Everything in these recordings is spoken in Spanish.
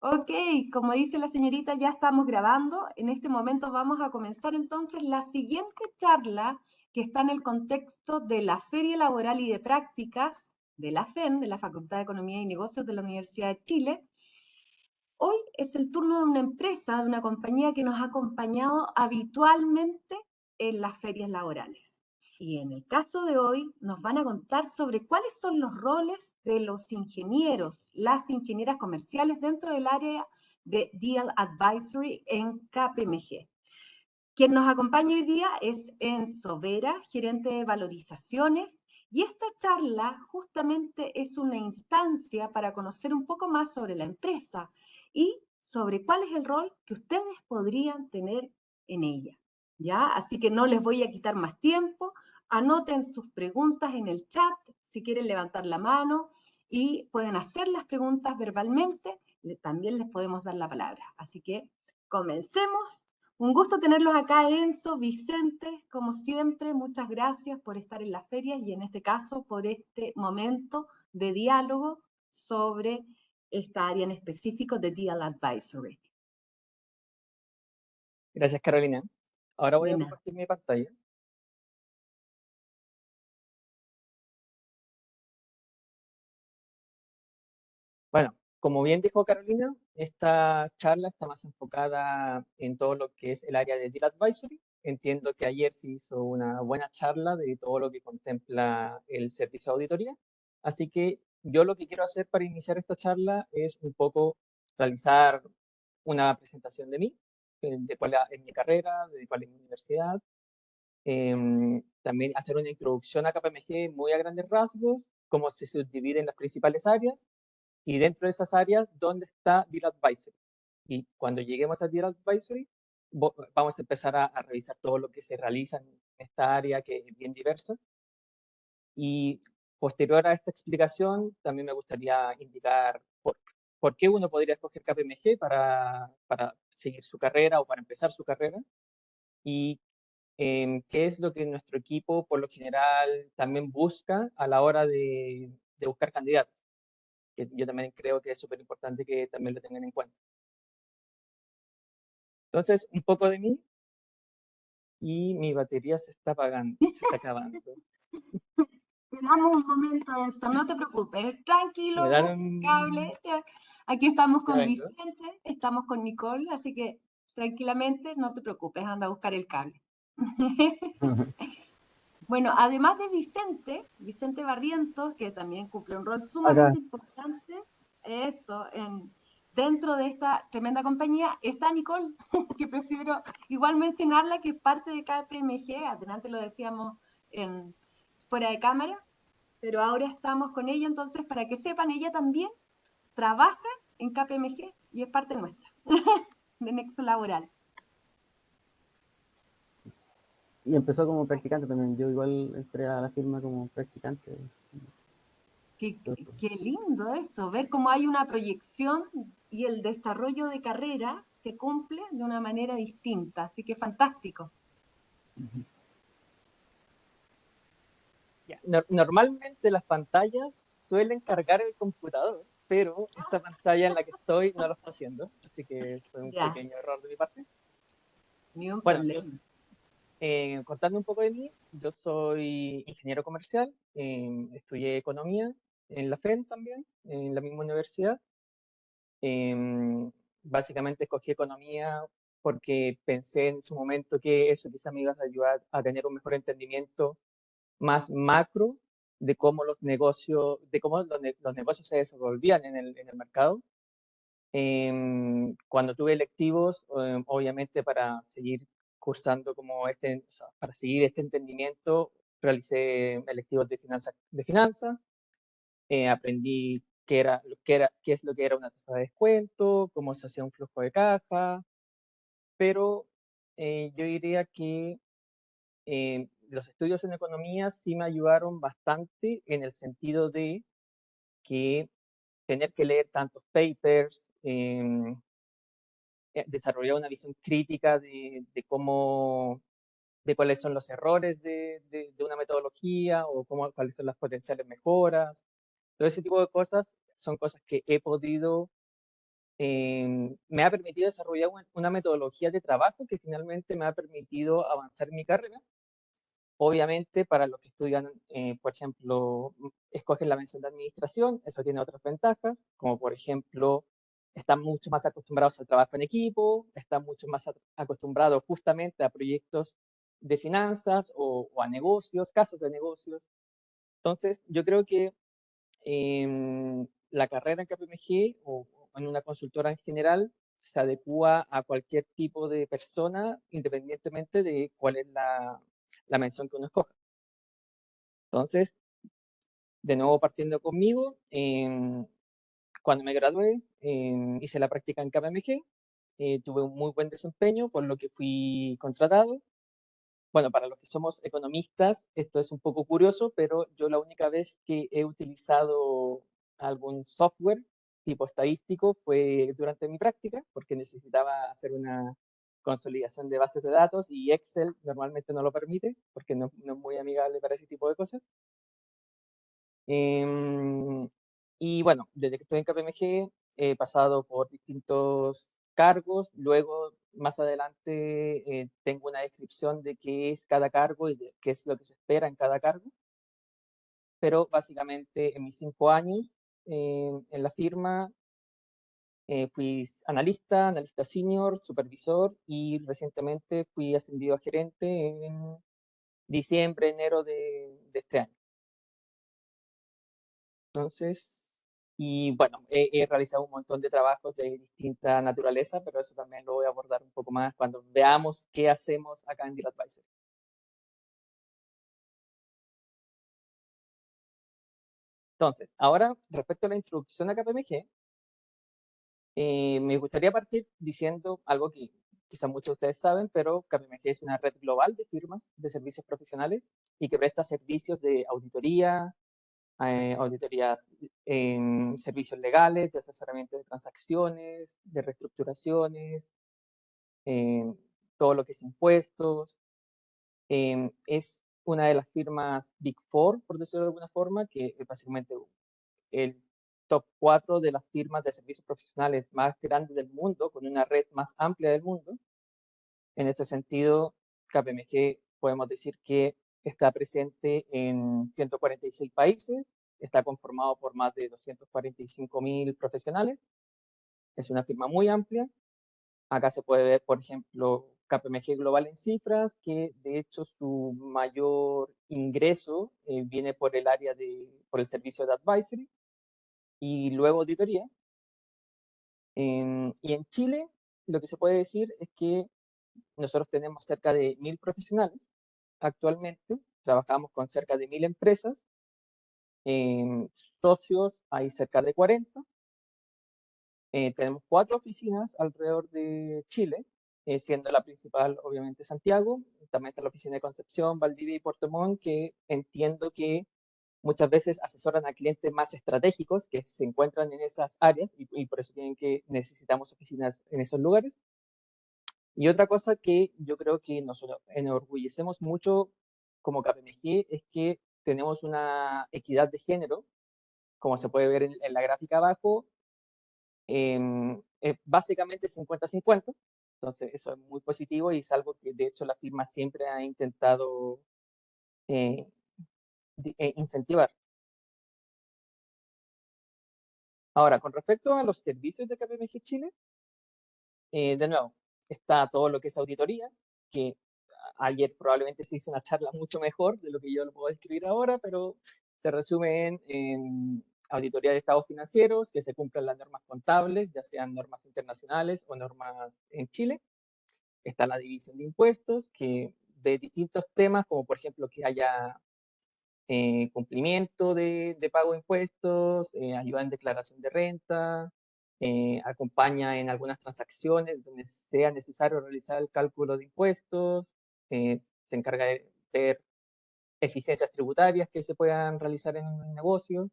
Ok, como dice la señorita, ya estamos grabando. En este momento vamos a comenzar entonces la siguiente charla que está en el contexto de la Feria Laboral y de Prácticas de la FEN, de la Facultad de Economía y Negocios de la Universidad de Chile. Hoy es el turno de una empresa, de una compañía que nos ha acompañado habitualmente en las ferias laborales. Y en el caso de hoy nos van a contar sobre cuáles son los roles de los ingenieros, las ingenieras comerciales dentro del área de Deal Advisory en KPMG. Quien nos acompaña hoy día es Enzo Vera, gerente de valorizaciones, y esta charla justamente es una instancia para conocer un poco más sobre la empresa y sobre cuál es el rol que ustedes podrían tener en ella. ¿Ya? Así que no les voy a quitar más tiempo, anoten sus preguntas en el chat si quieren levantar la mano y pueden hacer las preguntas verbalmente, también les podemos dar la palabra. Así que comencemos. Un gusto tenerlos acá, Enzo, Vicente, como siempre, muchas gracias por estar en las ferias y en este caso por este momento de diálogo sobre esta área en específico de Deal Advisory. Gracias, Carolina. Ahora voy De a nada. compartir mi pantalla. Bueno, como bien dijo Carolina, esta charla está más enfocada en todo lo que es el área de Deal Advisory. Entiendo que ayer se hizo una buena charla de todo lo que contempla el servicio de auditoría. Así que yo lo que quiero hacer para iniciar esta charla es un poco realizar una presentación de mí, de cuál es mi carrera, de cuál es mi universidad. También hacer una introducción a KPMG muy a grandes rasgos, cómo se subdividen las principales áreas y dentro de esas áreas, ¿dónde está Deal Advisory? Y cuando lleguemos a Deal Advisory, vamos a empezar a revisar todo lo que se realiza en esta área que es bien diversa. Y posterior a esta explicación, también me gustaría indicar por qué uno podría escoger KPMG para seguir su carrera o para empezar su carrera. Y qué es lo que nuestro equipo, por lo general, también busca a la hora de buscar candidatos, que yo también creo que es súper importante que también lo tengan en cuenta. Entonces, un poco de mí y mi batería se está apagando, se está acabando. Te damos un momento, Enzo, no te preocupes, tranquilo, Me dan busca el un... cable. Aquí estamos Ya con vengo. Vicente, estamos con Nicole, así que tranquilamente, no te preocupes, anda a buscar el cable. Bueno, además de Vicente, Vicente Barrientos, que también cumple un rol Acá, sumamente importante, eso, dentro de esta tremenda compañía, está Nicole, que prefiero igual mencionarla, que es parte de KPMG, adelante lo decíamos fuera de cámara, pero ahora estamos con ella, entonces para que sepan, ella también trabaja en KPMG y es parte nuestra, de Nexo Laboral. y empezó como practicante también. Yo igual entré a la firma como practicante. Qué, Entonces, qué lindo eso, ver cómo hay una proyección y el desarrollo de carrera se cumple de una manera distinta, así que fantástico. Ya. Normalmente las pantallas suelen cargar el computador, pero esta pantalla en la que estoy no lo está haciendo, así que fue un Ya, pequeño error de mi parte. ni un Bueno, problema. contando un poco de mí, yo soy ingeniero comercial, estudié economía en la FEN también, en la misma universidad. Em, Básicamente escogí economía porque pensé en su momento que eso quizá me iba a ayudar a tener un mejor entendimiento más macro de cómo los negocios, de cómo los negocios se desenvolvían en el mercado. Cuando tuve electivos, obviamente para seguir cursando como o sea, para seguir este entendimiento, realicé electivos de finanzas, aprendí qué es lo que era una tasa de descuento, cómo se hacía un flujo de caja, pero yo diría que los estudios en economía sí me ayudaron bastante en el sentido de que tener que leer tantos papers, desarrollar una visión crítica de cómo, de cuáles son los errores de una metodología o cuáles son las potenciales mejoras. Todo ese tipo de cosas son cosas que he podido me ha permitido desarrollar una metodología de trabajo que finalmente me ha permitido avanzar en mi carrera. Obviamente, para los que estudian, por ejemplo, escogen la mención de administración, eso tiene otras ventajas, como por ejemplo, están mucho más acostumbrados al trabajo en equipo, están mucho más acostumbrados justamente a proyectos de finanzas o a negocios, casos de negocios. Entonces, yo creo que la carrera en KPMG o en una consultora en general se adecua a cualquier tipo de persona, independientemente de cuál es la mención que uno escoja. Entonces, de nuevo partiendo conmigo, cuando me gradué, hice la práctica en KPMG, tuve un muy buen desempeño, por lo que fui contratado. Bueno, para los que somos economistas, esto es un poco curioso, pero yo la única vez que he utilizado algún software tipo estadístico fue durante mi práctica, porque necesitaba hacer una consolidación de bases de datos y Excel normalmente no lo permite, porque no es muy amigable para ese tipo de cosas. Y bueno, desde que estoy en KPMG he pasado por distintos cargos, luego más adelante tengo una descripción de qué es cada cargo y de qué es lo que se espera en cada cargo, pero básicamente en mis 5 años en la firma fui analista senior, supervisor y recientemente fui ascendido a gerente en diciembre, enero de este año. Entonces, y bueno, he realizado un montón de trabajos de distinta naturaleza, pero eso también lo voy a abordar un poco más cuando veamos qué hacemos acá en Deal Advisory. Entonces, ahora, respecto a la introducción a KPMG, me gustaría partir diciendo algo que quizás muchos de ustedes saben, pero KPMG es una red global de firmas de servicios profesionales y que presta servicios de auditoría, auditorías en servicios legales, de asesoramiento de transacciones, de reestructuraciones, todo lo que es impuestos. Es una de las firmas Big Four, por decirlo de alguna forma, que es básicamente el top 4 de las firmas de servicios profesionales más grandes del mundo, con una red más amplia del mundo. En este sentido, KPMG podemos decir que está presente en 146 países, está conformado por más de 245.000 profesionales, es una firma muy amplia. Acá se puede ver, por ejemplo, KPMG Global en cifras, que de hecho su mayor ingreso viene por el área por el servicio de advisory y luego auditoría. Y en Chile, lo que se puede decir es que nosotros tenemos cerca de 1.000 profesionales. Actualmente trabajamos con cerca de 1.000 empresas. Socios hay cerca de 40. Tenemos 4 oficinas alrededor de Chile, siendo la principal obviamente Santiago. También está la oficina de Concepción, Valdivia y Puerto Montt, que entiendo que muchas veces asesoran a clientes más estratégicos que se encuentran en esas áreas y por eso necesitamos oficinas en esos lugares. Y otra cosa que yo creo que nos enorgullecemos mucho como KPMG es que tenemos una equidad de género, como se puede ver en la gráfica abajo, básicamente 50-50, entonces eso es muy positivo y es algo que de hecho la firma siempre ha intentado eh, incentivar. Ahora, con respecto a los servicios de KPMG Chile, de nuevo, está todo lo que es auditoría, que ayer probablemente se hizo una charla mucho mejor de lo que yo lo puedo describir ahora, pero se resume en auditoría de estados financieros, que se cumplan las normas contables, ya sean normas internacionales o normas en Chile. Está la división de impuestos, que de distintos temas, como por ejemplo que haya cumplimiento de pago de impuestos, ayuda en declaración de renta, acompaña en algunas transacciones donde sea necesario realizar el cálculo de impuestos, se encarga de ver eficiencias tributarias que se puedan realizar en un negocio.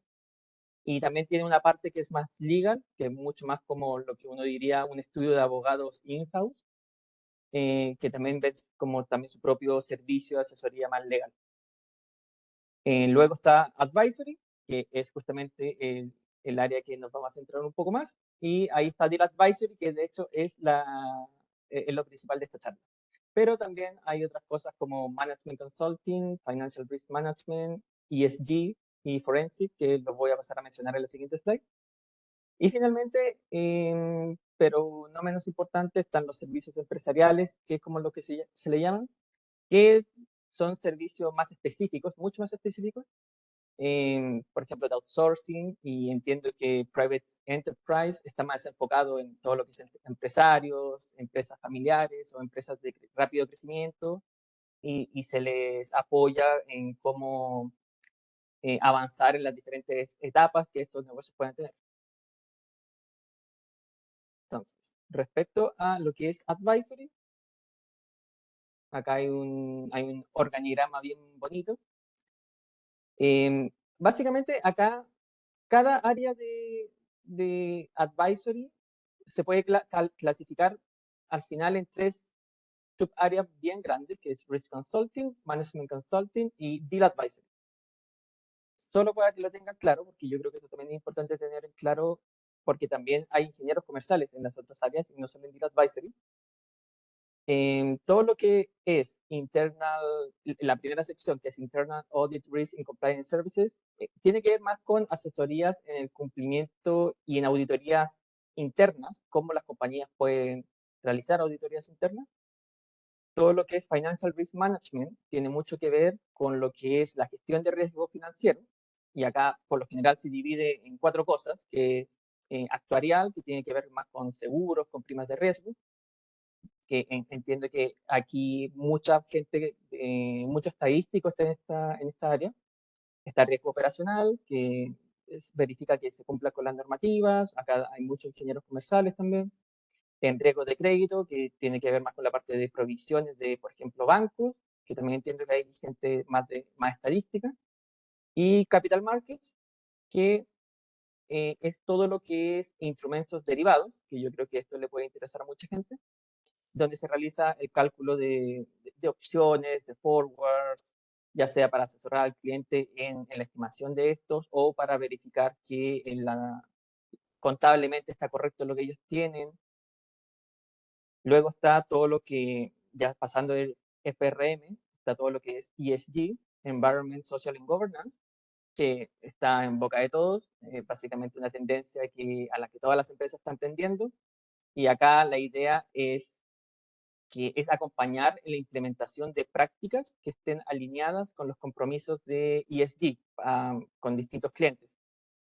Y también tiene una parte que es más legal, que es mucho más como lo que uno diría un estudio de abogados in-house, que también ve como también su propio servicio de asesoría más legal. Luego está Advisory, que es justamente el área que nos vamos a centrar un poco más. Y ahí está Deal Advisory, que de hecho es lo principal de esta charla. Pero también hay otras cosas como Management Consulting, Financial Risk Management, ESG y Forensic, que los voy a pasar a mencionar en la siguiente slide. Y finalmente, pero no menos importante, están los servicios empresariales, que es como lo que se le llaman, que son servicios más específicos, mucho más específicos, por ejemplo, de outsourcing, y entiendo que Private Enterprise está más enfocado en todo lo que es empresarios, empresas familiares o empresas de rápido crecimiento, y se les apoya en cómo avanzar en las diferentes etapas que estos negocios pueden tener. Entonces, respecto a lo que es advisory, acá hay un organigrama bien bonito. Básicamente, acá cada área de advisory se puede clasificar al final en 3 subáreas bien grandes, que es Risk Consulting, Management Consulting y Deal Advisory. Solo para que lo tengan claro, porque yo creo que eso también es importante tener en claro, porque también hay ingenieros comerciales en las otras áreas y no solo en Deal Advisory. Todo lo que es la primera sección, que es Internal Audit, Risk and Compliance Services, tiene que ver más con asesorías en el cumplimiento y en auditorías internas, cómo las compañías pueden realizar auditorías internas. Todo lo que es Financial Risk Management tiene mucho que ver con lo que es la gestión de riesgo financiero, y acá por lo general se divide en 4 cosas, que es actuarial, que tiene que ver más con seguros, con primas de riesgo, que entiendo que aquí mucha gente, mucho estadístico está en esta área. Está riesgo operacional, que verifica que se cumpla con las normativas. Acá hay muchos ingenieros comerciales también. En riesgo de crédito, que tiene que ver más con la parte de provisiones de, por ejemplo, bancos, que también entiendo que hay gente más estadística. Y capital markets, que es todo lo que es instrumentos derivados, que yo creo que esto le puede interesar a mucha gente, donde se realiza el cálculo de opciones, de forwards, ya sea para asesorar al cliente en la estimación de estos o para verificar que contablemente está correcto lo que ellos tienen. Luego está todo lo que, ya pasando el FRM, está todo lo que es ESG, Environment, Social and Governance, que está en boca de todos, básicamente una tendencia a la que todas las empresas están tendiendo. Y acá la idea que es acompañar en la implementación de prácticas que estén alineadas con los compromisos de ESG con distintos clientes.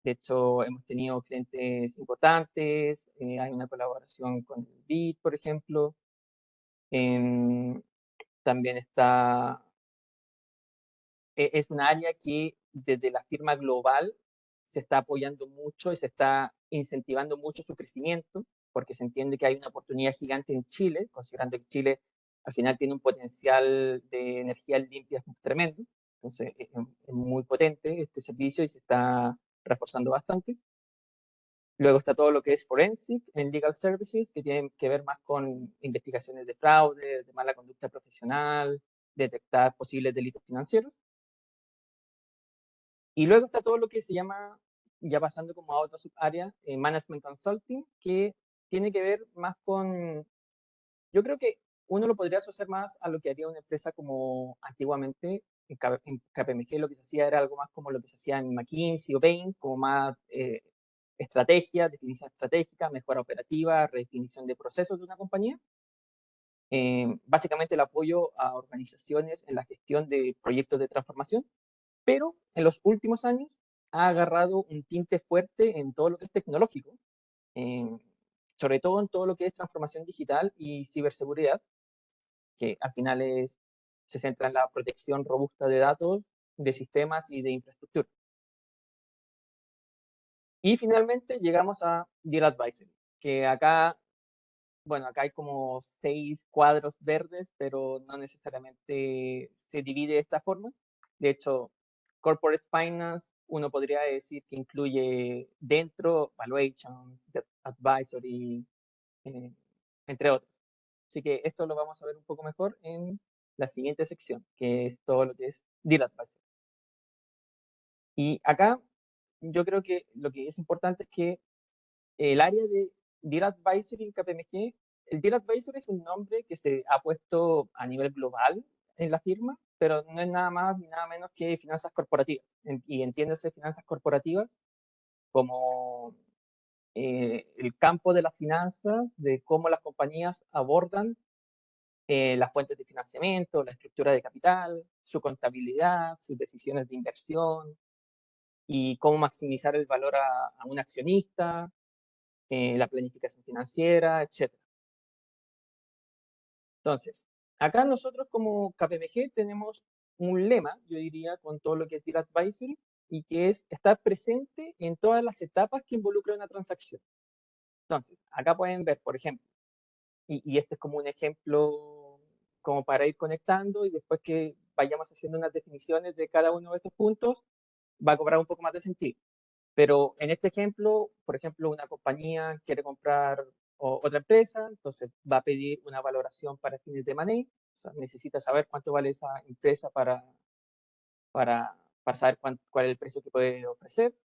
De hecho, hemos tenido clientes importantes, hay una colaboración con el BID, por ejemplo. También es un área que desde la firma global se está apoyando mucho y se está incentivando mucho su crecimiento, porque se entiende que hay una oportunidad gigante en Chile, considerando que Chile al final tiene un potencial de energía limpia tremendo. Entonces es muy potente este servicio y se está reforzando bastante. Luego está todo lo que es Forensic en Legal Services, que tiene que ver más con investigaciones de fraude, de mala conducta profesional, detectar posibles delitos financieros. Y luego está todo lo que se llama, ya pasando como a otra subárea, Management Consulting, que tiene que ver más con, yo creo que uno lo podría asociar más a lo que haría una empresa como antiguamente, en KPMG lo que se hacía era algo más como lo que se hacía en McKinsey o Bain, como más estrategia, definición estratégica, mejora operativa, redefinición de procesos de una compañía. Básicamente el apoyo a organizaciones en la gestión de proyectos de transformación, pero en los últimos años ha agarrado un tinte fuerte en todo lo que es tecnológico, sobre todo en todo lo que es transformación digital y ciberseguridad, que al final se centra en la protección robusta de datos, de sistemas y de infraestructura. Y finalmente llegamos a Deal Advisory, que acá, bueno, acá hay como 6 cuadros verdes, pero no necesariamente se divide de esta forma. De hecho, Corporate Finance, uno podría decir que incluye dentro Valuations, Debt Advisory, entre otros. Así que esto lo vamos a ver un poco mejor en la siguiente sección, que es todo lo que es Deal Advisory. Y acá yo creo que lo que es importante es que el área de Deal Advisory en KPMG, el Deal Advisory es un nombre que se ha puesto a nivel global en la firma, pero no es nada más ni nada menos que finanzas corporativas. Y entiéndase finanzas corporativas como el campo de las finanzas, de cómo las compañías abordan las fuentes de financiamiento, la estructura de capital, su contabilidad, sus decisiones de inversión y cómo maximizar el valor a un accionista, la planificación financiera, etc. Entonces, acá nosotros como KPMG tenemos un lema, yo diría, con todo lo que es Deal Advisory, y que es estar presente en todas las etapas que involucran una transacción. Entonces, acá pueden ver, por ejemplo, y este es como un ejemplo como para ir conectando y después que vayamos haciendo unas definiciones de cada uno de estos puntos, va a cobrar un poco más de sentido. Pero en este ejemplo, por ejemplo, una compañía quiere comprar otra empresa, entonces va a pedir una valoración para fines de money, o sea, necesita saber cuánto vale esa empresa para saber cuál es el precio que puede ofrecer.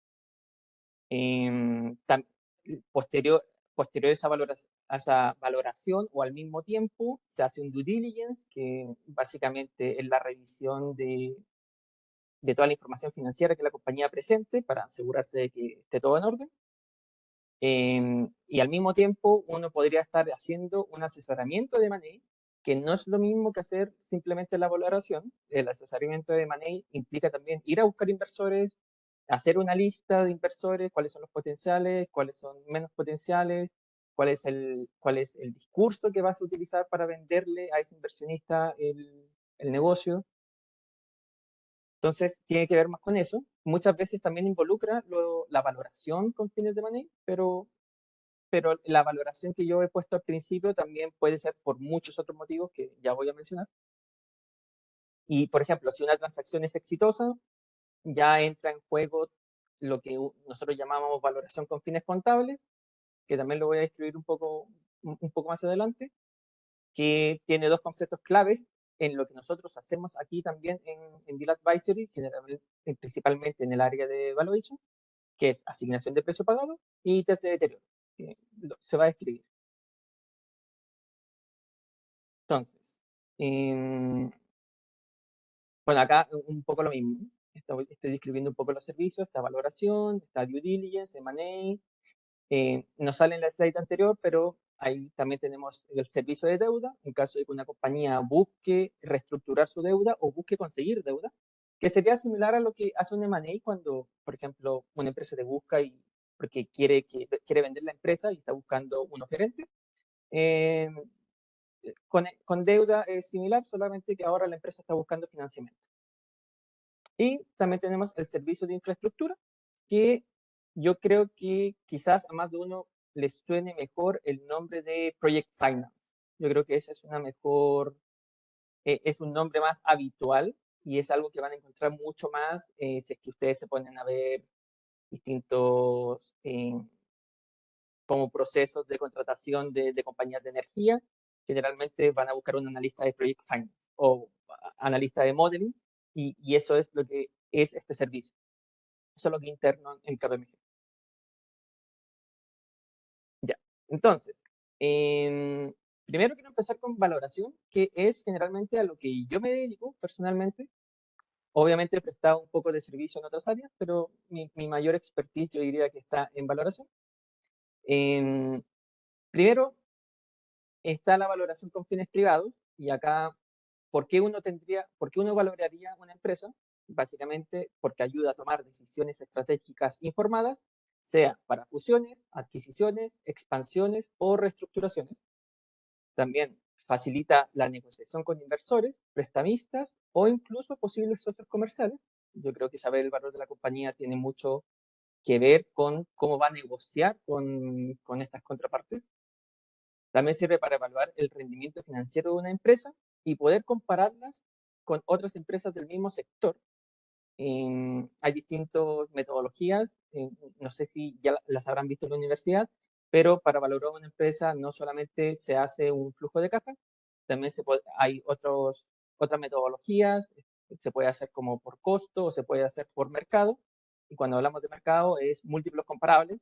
Em, tam- posterior, posterior a esa valoración o al mismo tiempo se hace un due diligence, que básicamente es la revisión de toda la información financiera que la compañía presente para asegurarse de que esté todo en orden. Y al mismo tiempo uno podría estar haciendo un asesoramiento de money, que no es lo mismo que hacer simplemente la valoración. El asesoramiento de money implica también ir a buscar inversores, hacer una lista de inversores, cuáles son los potenciales, cuáles son menos potenciales, cuál es el discurso que vas a utilizar para venderle a ese inversionista el negocio. Entonces, tiene que ver más con eso. Muchas veces también involucra la valoración con fines de money, pero la valoración que yo he puesto al principio también puede ser por muchos otros motivos que ya voy a mencionar. Y, por ejemplo, si una transacción es exitosa, ya entra en juego lo que nosotros llamamos valoración con fines contables, que también lo voy a describir un poco más adelante, que tiene dos conceptos claves en lo que nosotros hacemos aquí también en Deal Advisory, generalmente, principalmente en el área de valuation, que es asignación de precio pagado y test de deterioro, que se va a describir. Entonces, bueno, acá un poco lo mismo. Estoy describiendo un poco los servicios, esta valoración, esta due diligence, M&A. No sale en la slide anterior, pero ahí también tenemos el servicio de deuda, en caso de que una compañía busque reestructurar su deuda o busque conseguir deuda, que sería similar a lo que hace un M&A cuando, por ejemplo, una empresa te busca porque quiere vender la empresa y está buscando un oferente. Eh, con deuda es similar, solamente que ahora la empresa está buscando financiamiento. Y también tenemos el servicio de infraestructura, que yo creo que quizás a más de uno les suene mejor el nombre de Project Finance. Yo creo que ese es es un nombre más habitual y es algo que van a encontrar mucho más si es que ustedes se ponen a ver distintos como procesos de contratación de compañías de energía. Generalmente van a buscar un analista de Project Finance o analista de modeling y eso es lo que es este servicio. Eso es lo que interno en KPMG. Ya, entonces, primero quiero empezar con valoración, que es generalmente a lo que yo me dedico personalmente. Obviamente he prestado un poco de servicio en otras áreas, pero mi mayor expertise yo diría que está en valoración. Primero está la valoración con fines privados, y acá, por qué uno valoraría una empresa? Básicamente porque ayuda a tomar decisiones estratégicas informadas, sea para fusiones, adquisiciones, expansiones o reestructuraciones. También facilita la negociación con inversores, prestamistas o incluso posibles socios comerciales. Yo creo que saber el valor de la compañía tiene mucho que ver con cómo va a negociar con estas contrapartes. También sirve para evaluar el rendimiento financiero de una empresa y poder compararlas con otras empresas del mismo sector. Hay distintas metodologías, no sé si ya las habrán visto en la universidad, pero para valorar una empresa no solamente se hace un flujo de caja, también hay otras metodologías, se puede hacer como por costo o se puede hacer por mercado, y cuando hablamos de mercado es múltiplos comparables,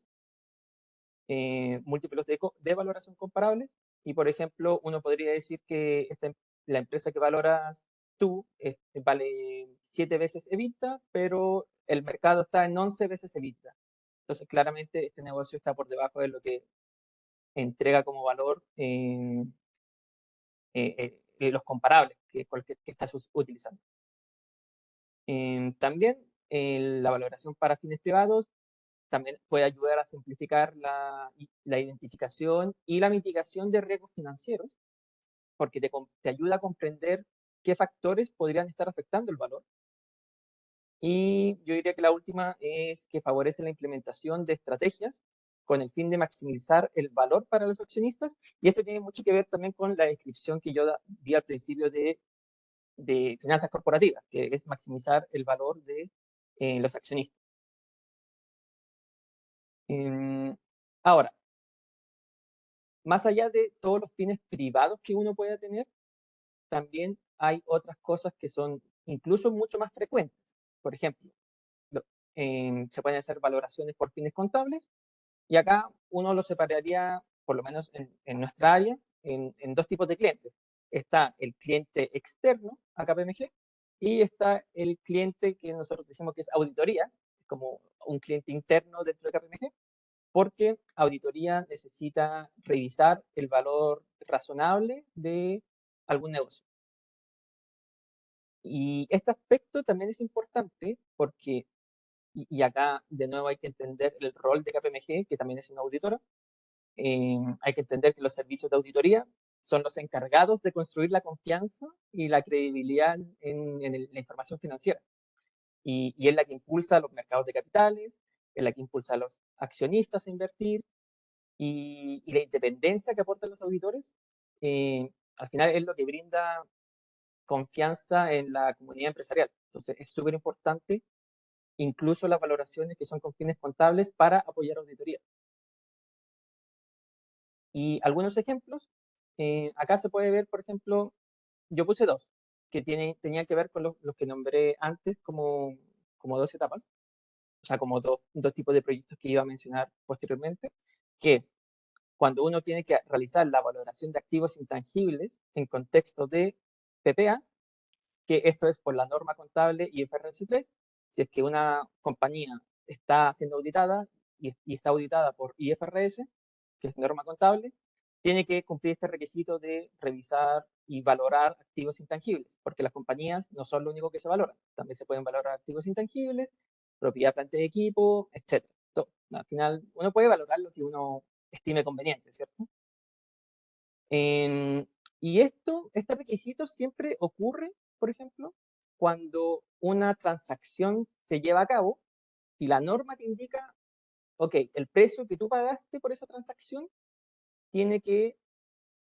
múltiplos de valoración comparables, y por ejemplo, uno podría decir que la empresa que valoras tú vale 7 veces EBITDA, pero el mercado está en 11 veces EBITDA. Entonces, claramente, este negocio está por debajo de lo que entrega como valor los comparables que estás utilizando. También la valoración para fines privados también puede ayudar a simplificar la identificación y la mitigación de riesgos financieros, porque te ayuda a comprender qué factores podrían estar afectando el valor. Y yo diría que la última es que favorece la implementación de estrategias con el fin de maximizar el valor para los accionistas. Y esto tiene mucho que ver también con la descripción que yo di al principio de finanzas corporativas, que es maximizar el valor de los accionistas. Ahora, más allá de todos los fines privados que uno pueda tener, también hay otras cosas que son incluso mucho más frecuentes. Por ejemplo, se pueden hacer valoraciones por fines contables, y acá uno lo separaría, por lo menos en nuestra área, en dos tipos de clientes. Está el cliente externo a KPMG y está el cliente que nosotros decimos que es auditoría, como un cliente interno dentro de KPMG, porque auditoría necesita revisar el valor razonable de algún negocio. Y este aspecto también es importante porque, y acá de nuevo hay que entender el rol de KPMG, que también es una auditora. Hay que entender que los servicios de auditoría son los encargados de construir la confianza y la credibilidad en la información financiera. Y es la que impulsa los mercados de capitales, es la que impulsa a los accionistas a invertir, y la independencia que aportan los auditores, al final es lo que brinda confianza en la comunidad empresarial. Entonces, es súper importante incluso las valoraciones que son con fines contables para apoyar auditoría. Y algunos ejemplos, acá se puede ver, por ejemplo, yo puse dos, que tenían que ver con los que nombré antes como dos etapas, o sea, como dos tipos de proyectos que iba a mencionar posteriormente, que es cuando uno tiene que realizar la valoración de activos intangibles en contexto de PPA, que esto es por la norma contable IFRS 3, si es que una compañía está siendo auditada y está auditada por IFRS, que es norma contable, tiene que cumplir este requisito de revisar y valorar activos intangibles, porque las compañías no son lo único que se valoran, también se pueden valorar activos intangibles, propiedad, planta de equipo, etc. Al final, uno puede valorar lo que uno estime conveniente, ¿cierto? Y este requisito siempre ocurre, por ejemplo, cuando una transacción se lleva a cabo y la norma te indica, ok, el precio que tú pagaste por esa transacción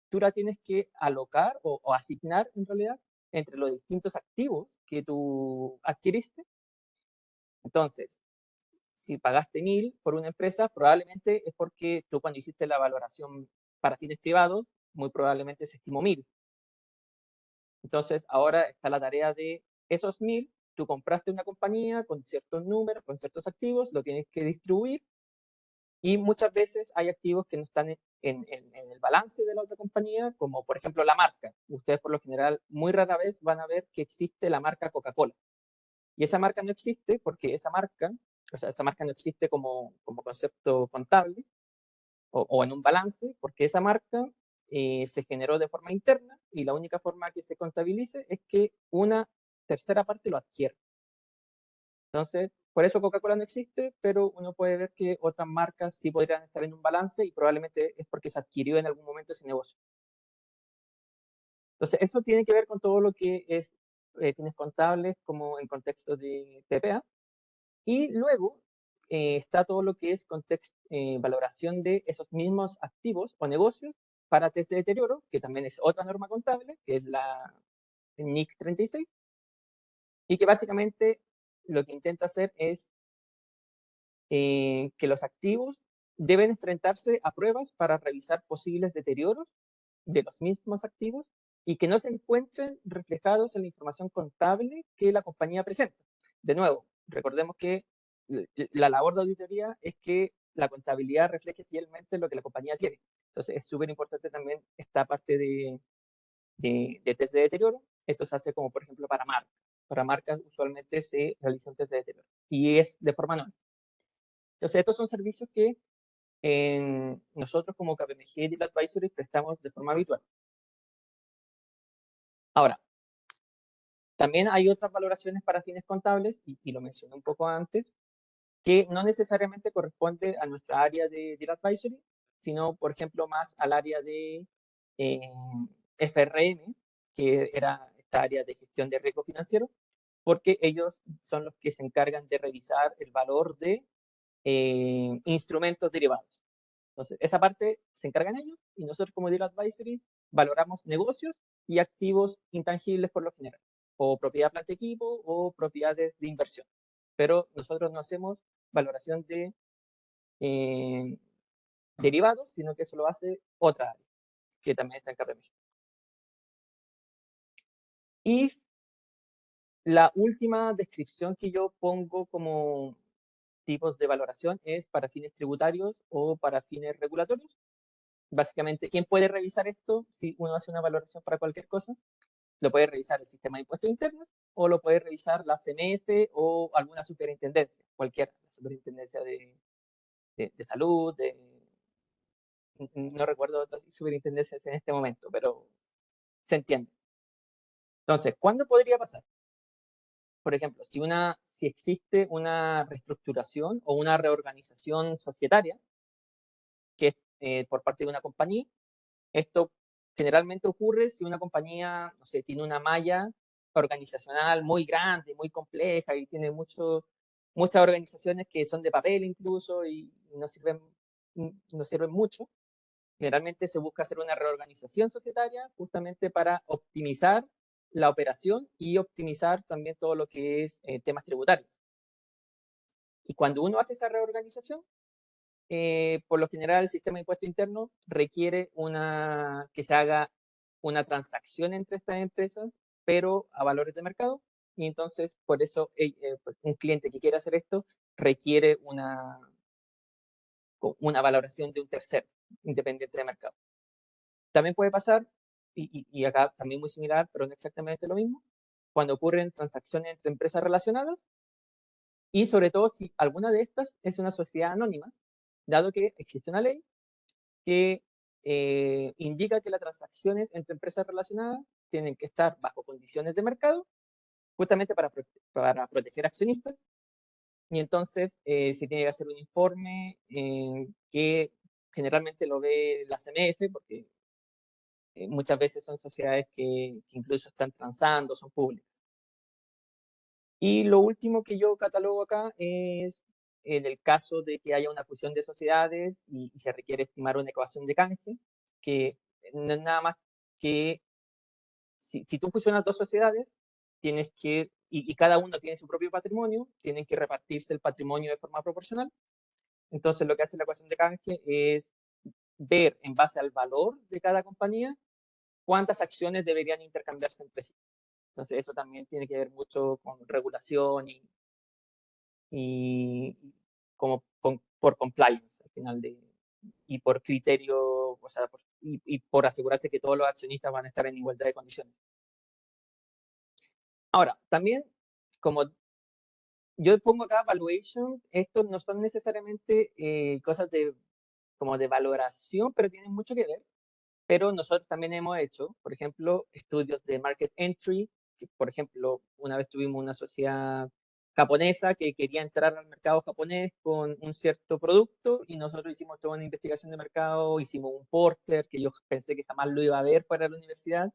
tú la tienes que alocar o asignar en realidad entre los distintos activos que tú adquiriste. Entonces, si pagaste 1.000 por una empresa, probablemente es porque tú cuando hiciste la valoración para fines privados, muy probablemente se estimó 1.000. Entonces, ahora está la tarea de esos 1.000, tú compraste una compañía con ciertos números, con ciertos activos, lo tienes que distribuir, y muchas veces hay activos que no están en el balance de la otra compañía, como por ejemplo la marca. Ustedes por lo general muy rara vez van a ver que existe la marca Coca-Cola. Y esa marca no existe porque esa marca no existe como concepto contable o en un balance, porque esa marca se generó de forma interna y la única forma que se contabilice es que una tercera parte lo adquiere. Entonces, por eso Coca-Cola no existe, pero uno puede ver que otras marcas sí podrían estar en un balance y probablemente es porque se adquirió en algún momento ese negocio. Entonces, eso tiene que ver con todo lo que es fines contables como en contexto de PPA. Y luego está todo lo que es valoración de esos mismos activos o negocios para test de deterioro, que también es otra norma contable, que es la NIC 36, y que básicamente lo que intenta hacer es que los activos deben enfrentarse a pruebas para revisar posibles deterioros de los mismos activos y que no se encuentren reflejados en la información contable que la compañía presenta. De nuevo, recordemos que la labor de auditoría es que la contabilidad refleje fielmente lo que la compañía tiene. Entonces, es súper importante también esta parte de test de deterioro. Esto se hace como, por ejemplo, para marcas. Para marcas usualmente se realiza un test de deterioro y es de forma anual. Entonces, estos son servicios que nosotros como KPMG Deal Advisory prestamos de forma habitual. Ahora, también hay otras valoraciones para fines contables, y lo mencioné un poco antes, que no necesariamente corresponde a nuestra área de Deal Advisory, sino, por ejemplo, más al área de FRM, que era esta área de gestión de riesgo financiero, porque ellos son los que se encargan de revisar el valor de instrumentos derivados. Entonces, esa parte se encargan ellos y nosotros como Deal Advisory valoramos negocios y activos intangibles por lo general, o propiedad planta equipo o propiedades de inversión. Pero nosotros no hacemos valoración de derivados, sino que eso lo hace otra área, que también está en KPMG. Y la última descripción que yo pongo como tipos de valoración es para fines tributarios o para fines regulatorios. Básicamente, ¿quién puede revisar esto si uno hace una valoración para cualquier cosa? Lo puede revisar el sistema de impuestos internos o lo puede revisar la CMF o alguna superintendencia, cualquiera, la superintendencia de salud, no recuerdo otras superintendencias en este momento, pero se entiende. Entonces, ¿cuándo podría pasar? Por ejemplo, si existe una reestructuración o una reorganización societaria que es por parte de una compañía, esto generalmente ocurre si una compañía, no sé, tiene una malla organizacional muy grande, muy compleja y tiene muchas organizaciones que son de papel incluso y no sirven mucho. Generalmente se busca hacer una reorganización societaria justamente para optimizar la operación y optimizar también todo lo que es temas tributarios. Y cuando uno hace esa reorganización, por lo general el sistema de impuesto interno requiere que se haga una transacción entre estas empresas, pero a valores de mercado. Y entonces, por eso, un cliente que quiera hacer esto requiere una valoración de un tercero, independiente de mercado. También puede pasar, y acá también muy similar, pero no exactamente lo mismo, cuando ocurren transacciones entre empresas relacionadas y sobre todo si alguna de estas es una sociedad anónima, dado que existe una ley que indica que las transacciones entre empresas relacionadas tienen que estar bajo condiciones de mercado, justamente para proteger accionistas, y entonces se tiene que hacer un informe que generalmente lo ve la CMF, porque muchas veces son sociedades que incluso están transando, son públicas. Y lo último que yo catalogo acá es en el caso de que haya una fusión de sociedades y se requiere estimar una ecuación de canje, que no es nada más que si tú fusionas dos sociedades, tienes que, y cada uno tiene su propio patrimonio, tienen que repartirse el patrimonio de forma proporcional. Entonces lo que hace la ecuación de canje es ver en base al valor de cada compañía cuántas acciones deberían intercambiarse entre sí. Entonces eso también tiene que ver mucho con regulación y como por compliance al final y por criterio, o sea, y por asegurarse que todos los accionistas van a estar en igualdad de condiciones. Ahora, también, como yo pongo acá valuation, estos no son necesariamente cosas como de valoración, pero tienen mucho que ver. Pero nosotros también hemos hecho, por ejemplo, estudios de market entry, que, por ejemplo, una vez tuvimos una sociedad japonesa que quería entrar al mercado japonés con un cierto producto y nosotros hicimos toda una investigación de mercado, hicimos un porter que yo pensé que jamás lo iba a ver para la universidad.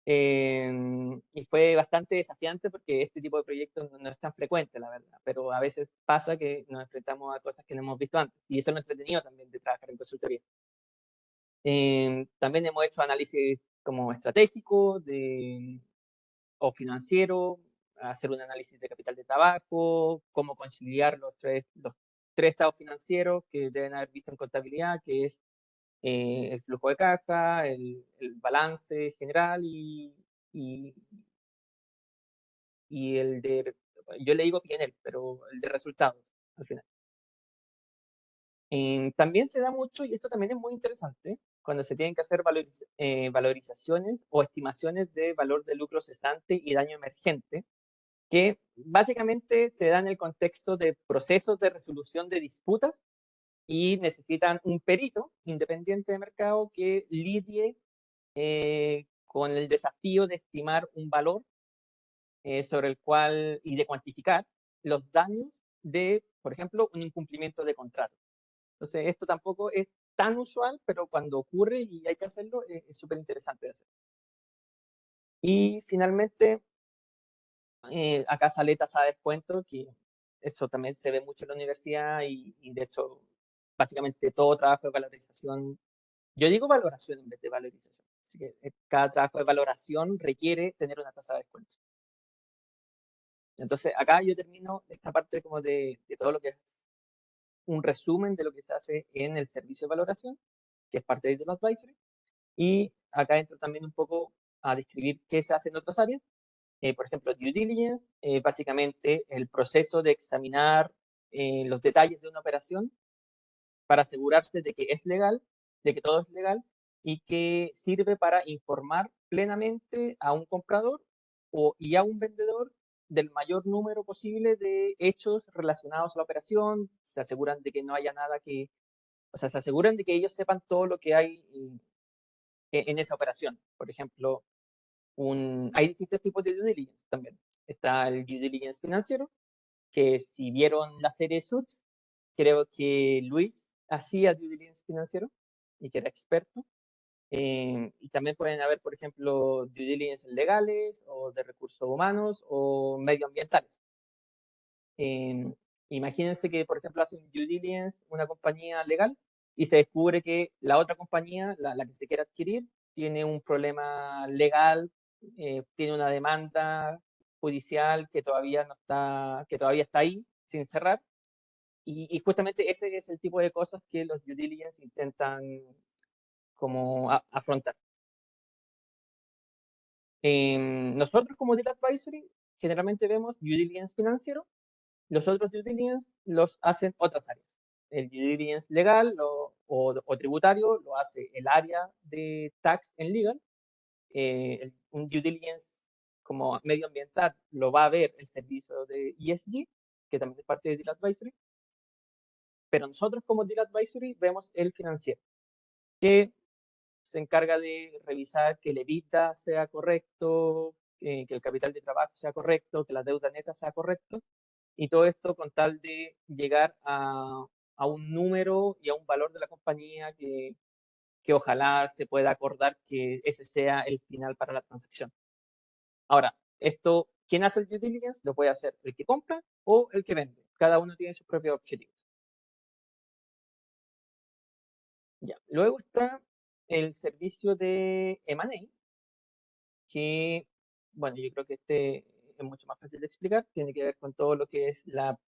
Y fue bastante desafiante porque este tipo de proyectos no es tan frecuente, la verdad, pero a veces pasa que nos enfrentamos a cosas que no hemos visto antes y eso es lo entretenido también de trabajar en consultoría. También hemos hecho análisis como estratégico o financiero, hacer un análisis de capital de trabajo, cómo conciliar los tres estados financieros que deben haber visto en contabilidad, que es el flujo de caja, el balance general y el de, yo le digo PNL, pero el de resultados, al final. También se da mucho, y esto también es muy interesante, cuando se tienen que hacer valorizaciones o estimaciones de valor de lucro cesante y daño emergente, que básicamente se da en el contexto de procesos de resolución de disputas y necesitan un perito independiente de mercado que lidie con el desafío de estimar un valor sobre el cual y de cuantificar los daños de, por ejemplo, un incumplimiento de contrato. Entonces, esto tampoco es tan usual, pero cuando ocurre y hay que hacerlo, es súper interesante de hacer. Y finalmente, acá sale tasa de descuento, que eso también se ve mucho en la universidad y de hecho, básicamente todo trabajo de valorización, yo digo valoración en vez de valorización, así que cada trabajo de valoración requiere tener una tasa de descuento. Entonces, acá yo termino esta parte como de todo lo que es un resumen de lo que se hace en el servicio de valoración, que es parte de Digital Advisory, y acá entro también un poco a describir qué se hace en otras áreas. Por ejemplo, due diligence, básicamente el proceso de examinar los detalles de una operación para asegurarse de que es legal, de que todo es legal y que sirve para informar plenamente a un comprador y a un vendedor del mayor número posible de hechos relacionados a la operación. Se aseguran de que no haya nada que, o sea, se aseguran de que ellos sepan todo lo que hay en esa operación. Por ejemplo, hay distintos tipos de due diligence también. Está el due diligence financiero, que si vieron la serie Suits, creo que Luis hacía due diligence financiero y que era experto. Y también pueden haber, por ejemplo, due diligence legales o de recursos humanos o medioambientales. Imagínense que, por ejemplo, hace un due diligence una compañía legal y se descubre que la otra compañía, la que se quiere adquirir, tiene un problema legal, tiene una demanda judicial que todavía no está, que todavía está ahí sin cerrar. Y justamente ese es el tipo de cosas que los due diligence intentan como afrontar. Nosotros como Deal Advisory generalmente vemos due diligence financiero. Los otros due diligence los hacen otras áreas. El due diligence legal o tributario lo hace el área de tax en legal. Un due diligence como medioambiental lo va a ver el servicio de ESG, que también es parte de Deal Advisory. Pero nosotros como Deal Advisory vemos el financiero, que se encarga de revisar que el EBITDA sea correcto, que el capital de trabajo sea correcto, que la deuda neta sea correcto, y todo esto con tal de llegar a un número y a un valor de la compañía que ojalá se pueda acordar que ese sea el final para la transacción. Ahora, esto, ¿quién hace el due diligence? Lo puede hacer el que compra o el que vende. Cada uno tiene sus propios objetivos. Ya. Luego está el servicio de M&A, que, bueno, yo creo que este es mucho más fácil de explicar. Tiene que ver con todo lo que es la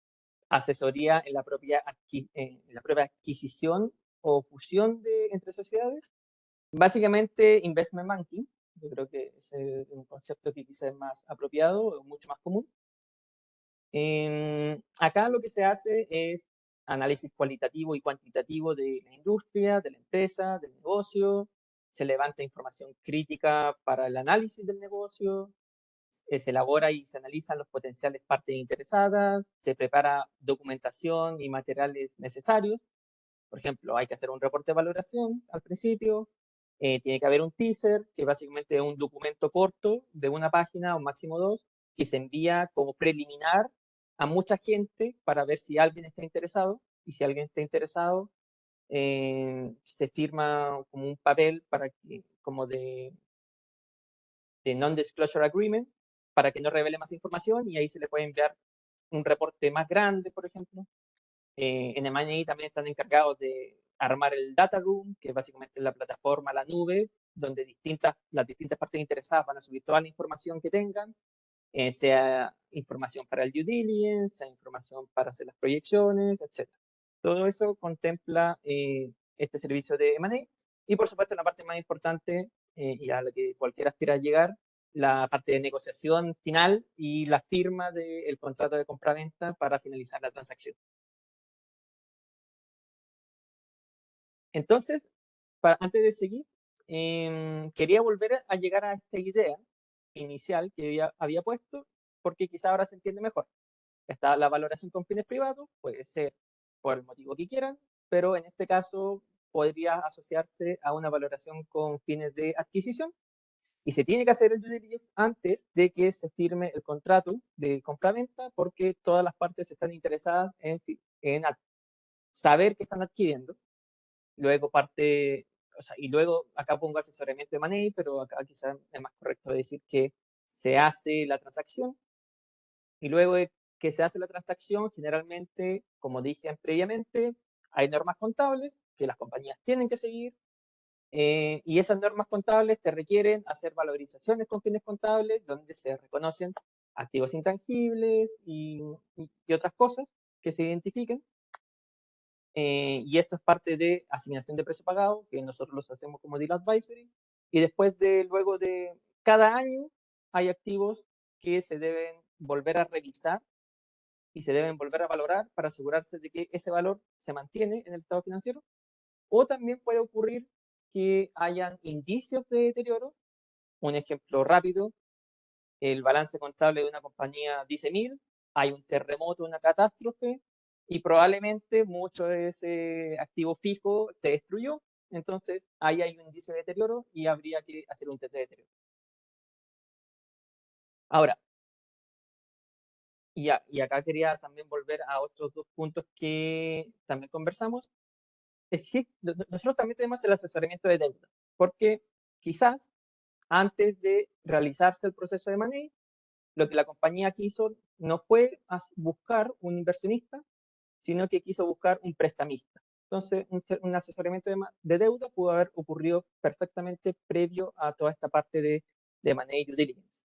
asesoría en la propia adquisición o fusión entre sociedades. Básicamente, investment banking. Yo creo que es un concepto que quizás es más apropiado o mucho más común. Acá lo que se hace es análisis cualitativo y cuantitativo de la industria, de la empresa, del negocio. Se levanta información crítica para el análisis del negocio. Se elabora y se analizan los potenciales partes interesadas. Se prepara documentación y materiales necesarios. Por ejemplo, hay que hacer un reporte de valoración al principio. Tiene que haber un teaser, que básicamente es un documento corto de una página o máximo dos, que se envía como preliminar a mucha gente para ver si alguien está interesado. Y si alguien está interesado, se firma como un papel para que, como de non-disclosure agreement, para que no revele más información, y ahí se le puede enviar un reporte más grande, por ejemplo. En M&A también están encargados de armar el data room, que es básicamente la plataforma, la nube, donde las distintas partes interesadas van a subir toda la información que tengan, sea información para el due diligence, sea información para hacer las proyecciones, etc. Todo eso contempla este servicio de M&A. Y por supuesto, la parte más importante y a la que cualquiera aspira a llegar, la parte de negociación final y la firma del contrato de compraventa para finalizar la transacción. Entonces, antes de seguir, quería volver a llegar a esta idea inicial que había puesto, porque quizá ahora se entiende mejor. Está la valoración con fines privados, puede ser por el motivo que quieran, pero en este caso podría asociarse a una valoración con fines de adquisición, y se tiene que hacer el due diligence antes de que se firme el contrato de compraventa, porque todas las partes están interesadas en saber qué están adquiriendo. Luego parte, o sea, y luego acá pongo asesoramiento de money, pero acá quizás es más correcto decir que se hace la transacción, y luego de que se hace la transacción, generalmente, como dije previamente, hay normas contables que las compañías tienen que seguir, y esas normas contables te requieren hacer valorizaciones con fines contables, donde se reconocen activos intangibles y otras cosas que se identifiquen. Y esto es parte de asignación de precio pagado, que nosotros los hacemos como deal advisory. Y después luego de cada año, hay activos que se deben volver a revisar y se deben volver a valorar para asegurarse de que ese valor se mantiene en el estado financiero. O también puede ocurrir que hayan indicios de deterioro. Un ejemplo rápido, el balance contable de una compañía dice 1000, hay un terremoto, una catástrofe, y probablemente mucho de ese activo fijo se destruyó. Entonces ahí hay un indicio de deterioro y habría que hacer un test de deterioro. Ahora, y acá quería también volver a otros dos puntos que también conversamos. Nosotros también tenemos el asesoramiento de deuda, porque quizás antes de realizarse el proceso de money, lo que la compañía quiso no fue buscar un inversionista, sino que quiso buscar un prestamista. Entonces, un asesoramiento de deuda pudo haber ocurrido perfectamente previo a toda esta parte de money due diligence.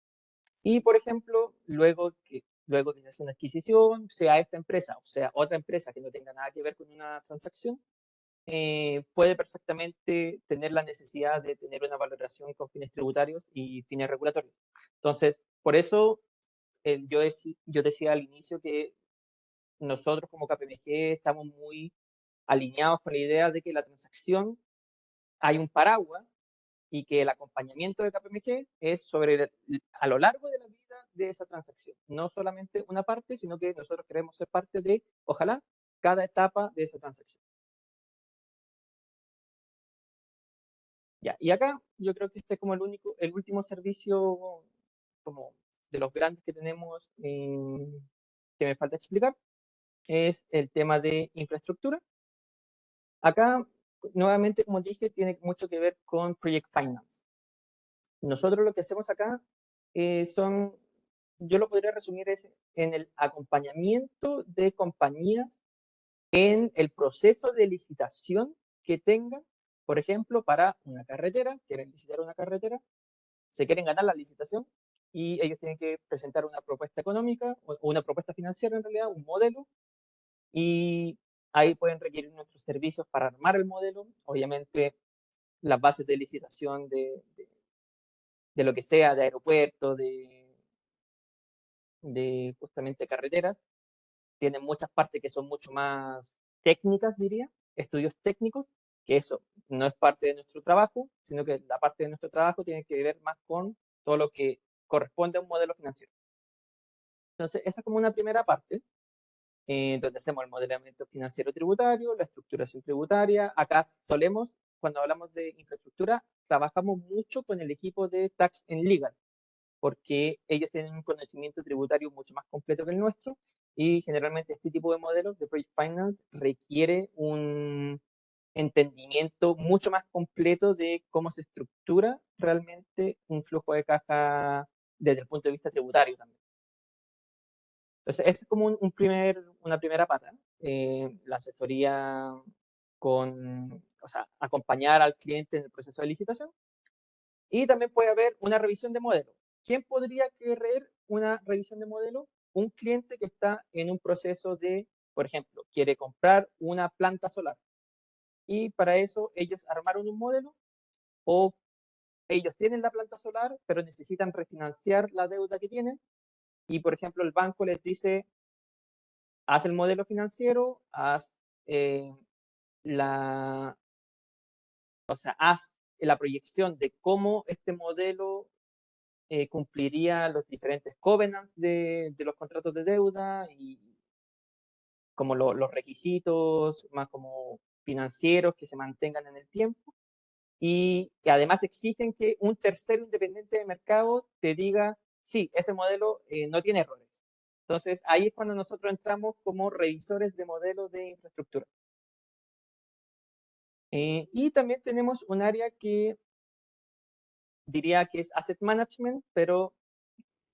Y, por ejemplo, luego que se hace una adquisición, sea esta empresa o sea otra empresa que no tenga nada que ver con una transacción, puede perfectamente tener la necesidad de tener una valoración con fines tributarios y fines regulatorios. Entonces, por eso yo decía al inicio que nosotros como KPMG estamos muy alineados con la idea de que la transacción hay un paraguas y que el acompañamiento de KPMG es a lo largo de la vida de esa transacción. No solamente una parte, sino que nosotros queremos ser parte de, ojalá, cada etapa de esa transacción. Ya, y acá yo creo que este es como el último servicio como de los grandes que tenemos, que me falta explicar, es el tema de infraestructura. Acá, nuevamente, como dije, tiene mucho que ver con Project Finance. Nosotros lo que hacemos acá yo lo podría resumir en el acompañamiento de compañías en el proceso de licitación que tengan, por ejemplo, para una carretera, quieren licitar una carretera, se quieren ganar la licitación y ellos tienen que presentar una propuesta económica o una propuesta financiera en realidad, un modelo, y ahí pueden requerir nuestros servicios para armar el modelo. Obviamente, las bases de licitación de lo que sea, de aeropuertos, de justamente carreteras, tienen muchas partes que son mucho más técnicas, diría, estudios técnicos, que eso no es parte de nuestro trabajo, sino que la parte de nuestro trabajo tiene que ver más con todo lo que corresponde a un modelo financiero. Entonces, esa es como una primera parte, donde hacemos el modelamiento financiero tributario, la estructuración tributaria. Acá solemos, cuando hablamos de infraestructura, trabajamos mucho con el equipo de Tax and Legal, porque ellos tienen un conocimiento tributario mucho más completo que el nuestro, y generalmente este tipo de modelos de Project Finance requiere un entendimiento mucho más completo de cómo se estructura realmente un flujo de caja desde el punto de vista tributario también. Entonces, esa es como una primera pata, la asesoría o sea, acompañar al cliente en el proceso de licitación. Y también puede haber una revisión de modelo. ¿Quién podría querer una revisión de modelo? Un cliente que está en un proceso de, por ejemplo, quiere comprar una planta solar. Y para eso ellos armaron un modelo, o ellos tienen la planta solar, pero necesitan refinanciar la deuda que tienen. Y, por ejemplo, el banco les dice, haz el modelo financiero, haz la O sea, haz la proyección de cómo este modelo cumpliría los diferentes covenants de los contratos de deuda y como los requisitos más como financieros que se mantengan en el tiempo y que además exigen que un tercero independiente de mercado te diga, sí, ese modelo no tiene errores. Entonces, ahí es cuando nosotros entramos como revisores de modelos de infraestructura. Y también tenemos un área que diría que es asset management, pero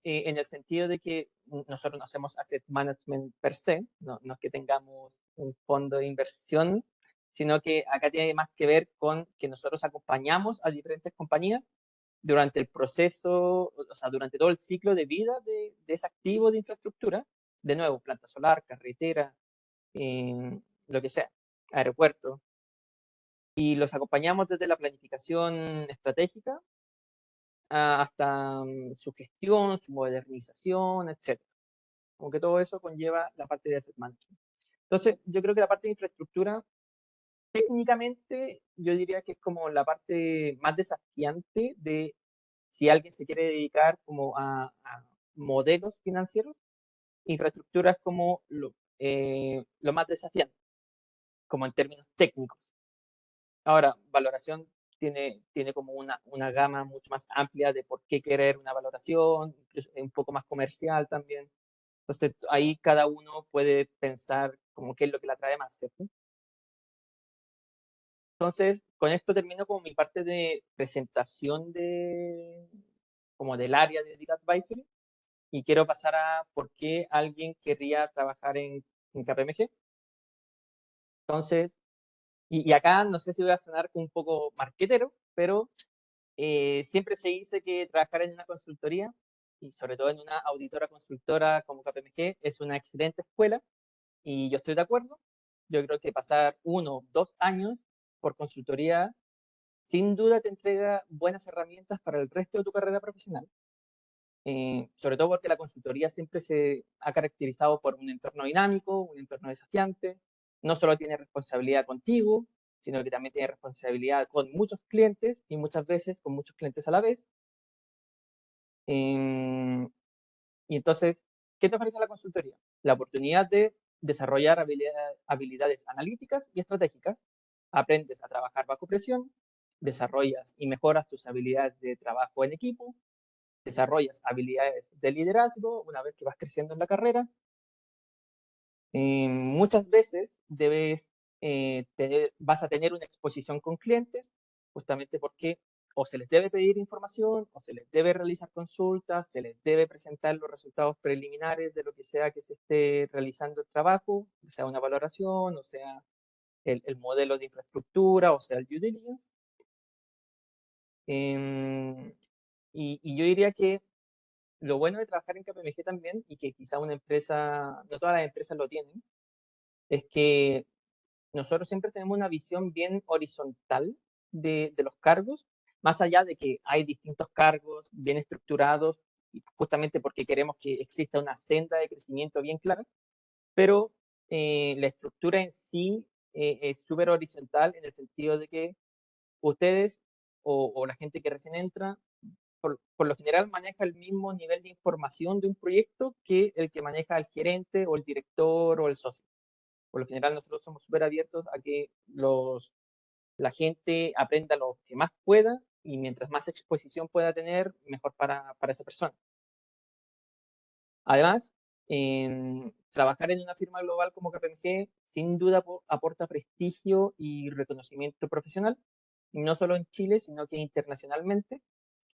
en el sentido de que nosotros no hacemos asset management per se, no es que tengamos un fondo de inversión, sino que acá tiene más que ver con que nosotros acompañamos a diferentes compañías durante el proceso, o sea, durante todo el ciclo de vida de ese activo de infraestructura, de nuevo, planta solar, carretera, lo que sea, aeropuerto, y los acompañamos desde la planificación estratégica hasta su gestión, su modernización, etc. Como que todo eso conlleva la parte de asset management. Entonces, yo creo que la parte de infraestructura, técnicamente, yo diría que es como la parte más desafiante de si alguien se quiere dedicar como a modelos financieros, infraestructura es como lo más desafiante, como en términos técnicos. Ahora, valoración tiene como una gama mucho más amplia de por qué querer una valoración, incluso un poco más comercial también. Entonces, ahí cada uno puede pensar como qué es lo que le atrae más, ¿cierto? Entonces, con esto termino como mi parte de presentación como del área de Deal Advisory y quiero pasar a por qué alguien querría trabajar en KPMG. Entonces, y acá no sé si voy a sonar un poco marquetero, pero siempre se dice que trabajar en una consultoría y sobre todo en una auditora consultora como KPMG es una excelente escuela y yo estoy de acuerdo. Yo creo que pasar 1 o 2 años por consultoría sin duda te entrega buenas herramientas para el resto de tu carrera profesional. Sobre todo porque la consultoría siempre se ha caracterizado por un entorno dinámico, un entorno desafiante. No solo tiene responsabilidad contigo, sino que también tiene responsabilidad con muchos clientes y muchas veces con muchos clientes a la vez. Y entonces, ¿qué te ofrece la consultoría? La oportunidad de desarrollar habilidades analíticas y estratégicas. Aprendes a trabajar bajo presión, desarrollas y mejoras tus habilidades de trabajo en equipo, desarrollas habilidades de liderazgo una vez que vas creciendo en la carrera. Muchas veces vas a tener una exposición con clientes, justamente porque o se les debe pedir información, o se les debe realizar consultas, se les debe presentar los resultados preliminares de lo que sea que se esté realizando el trabajo, sea una valoración, o sea el modelo de infraestructura, o sea el due diligence. Y yo diría que lo bueno de trabajar en KPMG también, y que quizá una empresa, no todas las empresas lo tienen, es que nosotros siempre tenemos una visión bien horizontal de los cargos, más allá de que hay distintos cargos bien estructurados, justamente porque queremos que exista una senda de crecimiento bien clara, pero la estructura en sí es súper horizontal en el sentido de que ustedes o la gente que recién entra, por lo general maneja el mismo nivel de información de un proyecto que el que maneja el gerente o el director o el socio. Por lo general nosotros somos súper abiertos a que la gente aprenda lo que más pueda y mientras más exposición pueda tener, mejor para esa persona. Además, trabajar en una firma global como KPMG sin duda aporta prestigio y reconocimiento profesional, no solo en Chile, sino que internacionalmente.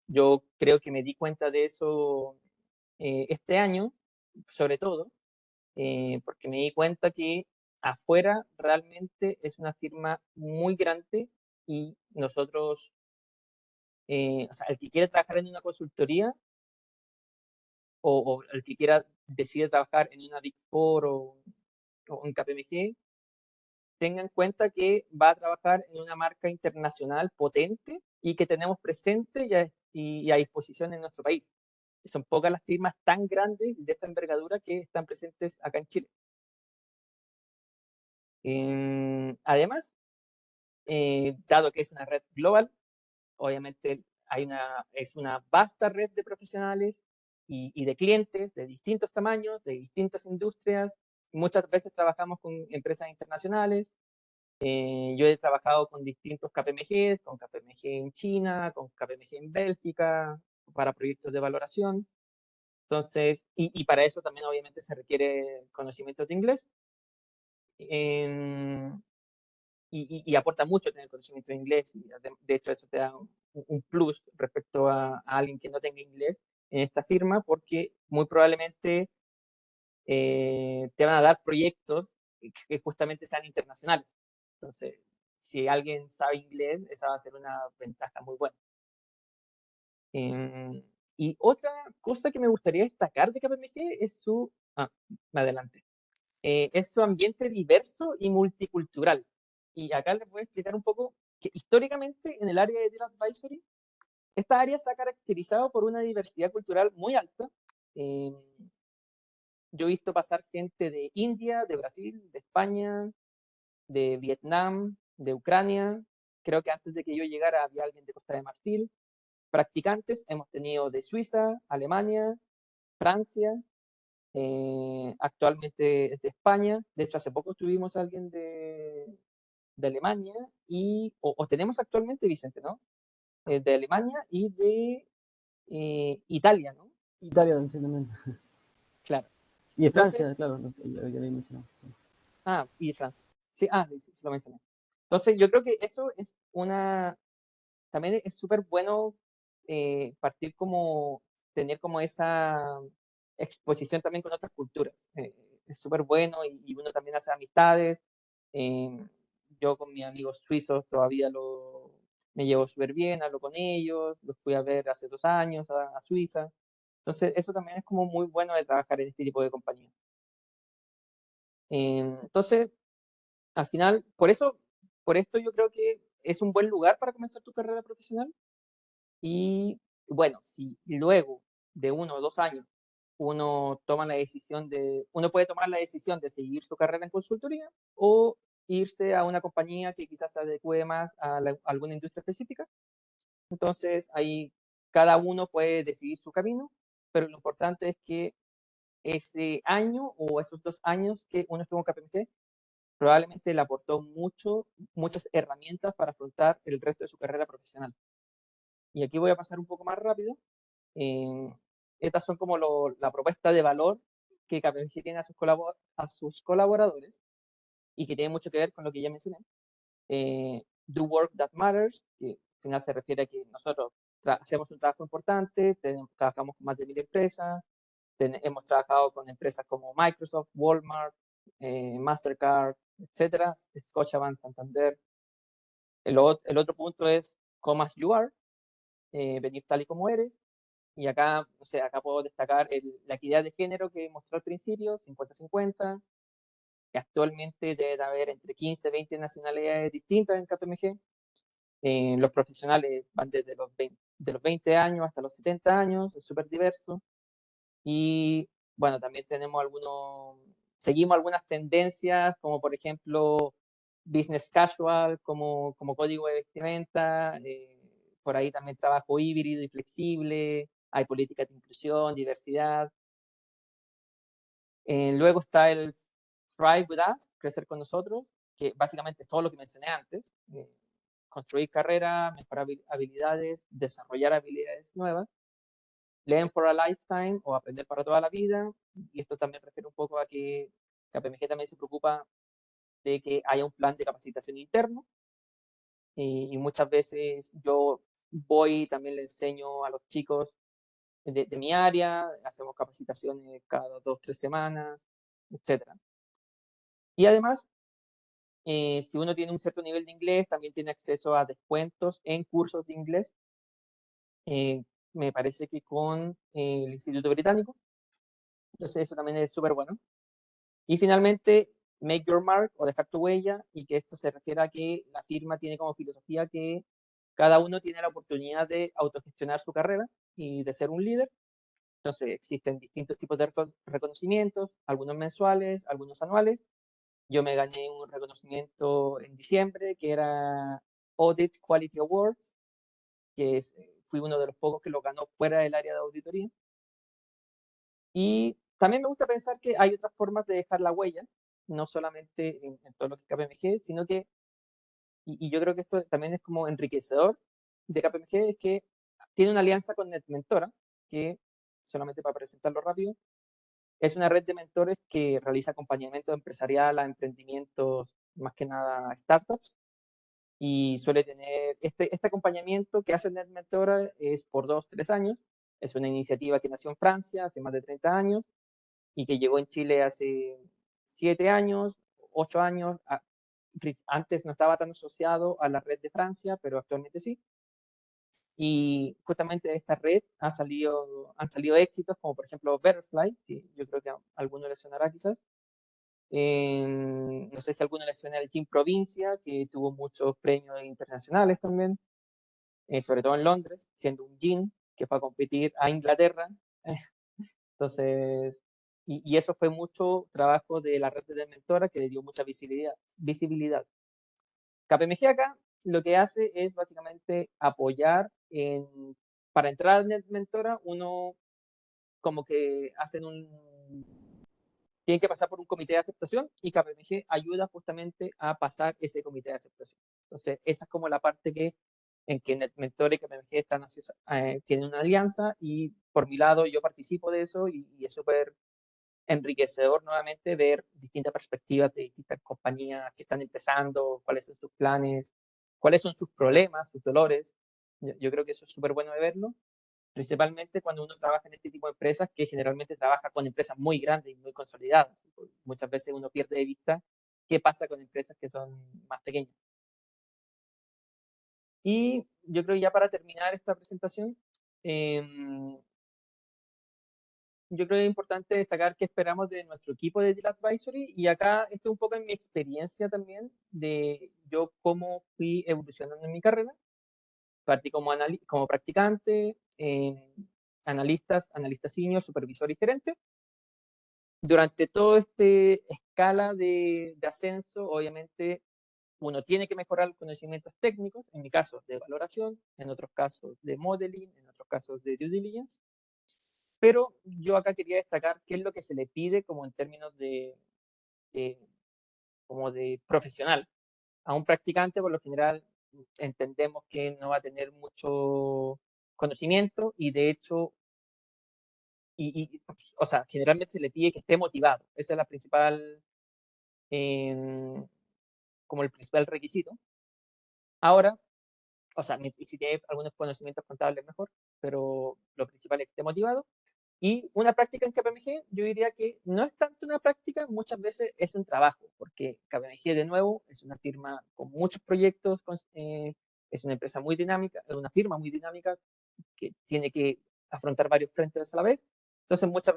Yo creo que me di cuenta de eso este año, sobre todo, porque me di cuenta que afuera realmente es una firma muy grande y nosotros, o sea, el que quiere trabajar en una consultoría o el que quiera decide trabajar en una Big Four o en KPMG, tenga en cuenta que va a trabajar en una marca internacional potente y que tenemos presente y a disposición en nuestro país. Son pocas las firmas tan grandes de esta envergadura que están presentes acá en Chile. Además, dado que es una red global, obviamente es una vasta red de profesionales y de clientes de distintos tamaños, de distintas industrias. Muchas veces trabajamos con empresas internacionales. Yo he trabajado con distintos KPMGs, con KPMG en China, con KPMG en Bélgica, para proyectos de valoración. Entonces, y para eso también obviamente se requiere conocimientos de inglés. Y aporta mucho tener conocimiento de inglés. Y de hecho, eso te da un plus respecto a alguien que no tenga inglés en esta firma, porque muy probablemente te van a dar proyectos que justamente sean internacionales. Entonces, si alguien sabe inglés, esa va a ser una ventaja muy buena. Y otra cosa que me gustaría destacar de KPMG es su... adelante. Es su ambiente diverso y multicultural. Y acá les voy a explicar un poco que históricamente en el área de Deal Advisory, esta área se ha caracterizado por una diversidad cultural muy alta. Yo he visto pasar gente de India, de Brasil, de España, de Vietnam, de Ucrania. Creo que antes de que yo llegara había alguien de Costa de Marfil. Practicantes hemos tenido de Suiza, Alemania, Francia, actualmente es de España. De hecho, hace poco tuvimos a alguien de Alemania o tenemos actualmente, Vicente, ¿no? De Alemania y de Italia, ¿no? Italia, sí, también. Claro. Y de Entonces, Francia, claro, ya había mencionado. y de Francia. Sí, sí, sí lo mencioné. Entonces, yo creo que eso es también es súper bueno partir como, tener como esa exposición también con otras culturas. Es súper bueno y uno también hace amistades. Eh, yo con mis amigos suizos todavía me llevo súper bien, hablo con ellos, los fui a ver hace 2 años a Suiza. Entonces, eso también es como muy bueno de trabajar en este tipo de compañía. Entonces, al final, por esto yo creo que es un buen lugar para comenzar tu carrera profesional. Y bueno, si luego de 1 o 2 años uno puede tomar la decisión de seguir su carrera en consultoría o irse a una compañía que quizás se adecue más a alguna industria específica. Entonces ahí cada uno puede decidir su camino, pero lo importante es que ese año o esos 2 años que uno estuvo en KPMG probablemente le aportó muchas herramientas para afrontar el resto de su carrera profesional. Y aquí voy a pasar un poco más rápido. Estas son como la propuesta de valor que KPMG tiene a sus colaboradores y que tiene mucho que ver con lo que ya mencioné. Do Work That Matters, que al final se refiere a que nosotros hacemos un trabajo importante, trabajamos con más de 1000 empresas, hemos trabajado con empresas como Microsoft, Walmart, Mastercard, etcétera, Scotiabank, Santander. El otro punto es Come As You Are, venir tal y como eres. Y acá, o sea, acá puedo destacar la equidad de género que mostró al principio, 50-50. Que actualmente debe de haber entre 15 y 20 nacionalidades distintas en KPMG. Los profesionales van desde los 20 años hasta los 70 años, es súper diverso. Y bueno, también seguimos algunas tendencias, como por ejemplo business casual, como código de vestimenta. Por ahí también trabajo híbrido y flexible. Hay políticas de inclusión, diversidad. Luego está el Thrive with Us, crecer con nosotros, que básicamente es todo lo que mencioné antes. Construir carrera, mejorar habilidades, desarrollar habilidades nuevas. Learn for a Lifetime o aprender para toda la vida. Y esto también refiere un poco a que KPMG también se preocupa de que haya un plan de capacitación interno. Y muchas veces yo voy y también le enseño a los chicos de mi área, hacemos capacitaciones cada 2 o 3 semanas, etc. Y además, si uno tiene un cierto nivel de inglés, también tiene acceso a descuentos en cursos de inglés. Me parece que con el Instituto Británico. Entonces eso también es súper bueno. Y finalmente, make your mark o dejar tu huella, y que esto se refiere a que la firma tiene como filosofía que cada uno tiene la oportunidad de autogestionar su carrera y de ser un líder. Entonces existen distintos tipos de reconocimientos, algunos mensuales, algunos anuales, Yo me gané un reconocimiento en diciembre que era Audit Quality Awards, que fui uno de los pocos que lo ganó fuera del área de auditoría. Y también me gusta pensar que hay otras formas de dejar la huella, no solamente en todo lo que es KPMG, sino que, y yo creo que esto también es como enriquecedor de KPMG, es que tiene una alianza con NetMentora, que, solamente para presentarlo rápido, es una red de mentores que realiza acompañamiento empresarial a emprendimientos, más que nada startups, y suele tener este acompañamiento que hace NetMentora es por 2-3 años. Es una iniciativa que nació en Francia hace más de 30 años y que llegó en Chile hace 7 años, 8 años. Antes no estaba tan asociado a la red de Francia, pero actualmente sí. Y justamente de esta red han salido éxitos como por ejemplo Betterfly, que yo creo que a alguno le sonará quizás. No sé si alguno le suena el Team Provincia, que tuvo muchos premios internacionales también, sobre todo en Londres, siendo un gin que fue a competir a Inglaterra. Entonces, y eso fue mucho trabajo de la red de mentora que le dio mucha visibilidad. KPMG acá lo que hace es básicamente apoyar para entrar a Mentora, uno como que tienen que pasar por un comité de aceptación y KPMG ayuda justamente a pasar ese comité de aceptación. Entonces, esa es como la parte en que NetMentor y KPMG tienen una alianza y por mi lado yo participo de eso y es súper enriquecedor nuevamente ver distintas perspectivas de distintas compañías que están empezando, cuáles son sus planes, cuáles son sus problemas, sus dolores. Yo creo que eso es súper bueno de verlo, principalmente cuando uno trabaja en este tipo de empresas que generalmente trabaja con empresas muy grandes y muy consolidadas. Muchas veces uno pierde de vista qué pasa con empresas que son más pequeñas. Y yo creo que ya para terminar esta presentación, yo creo que es importante destacar qué esperamos de nuestro equipo de Deal Advisory y acá esto un poco en mi experiencia también de yo cómo fui evolucionando en mi carrera. Partí como practicante, analista senior, supervisor y gerente. Durante toda esta escala de ascenso, obviamente uno tiene que mejorar los conocimientos técnicos, en mi caso de valoración, en otros casos de modeling, en otros casos de due diligence. Pero yo acá quería destacar qué es lo que se le pide como en términos como de profesional. A un practicante, por lo general, entendemos que no va a tener mucho conocimiento y de hecho, o sea, generalmente se le pide que esté motivado. Ese es la principal, como el principal requisito. Ahora, o sea, si tiene algunos conocimientos contables mejor, pero lo principal es que esté motivado. Y una práctica en KPMG, yo diría que no es tanto una práctica, muchas veces es un trabajo, porque KPMG de nuevo es una firma con muchos proyectos, es una empresa muy dinámica, es una firma muy dinámica que tiene que afrontar varios frentes a la vez. Entonces muchas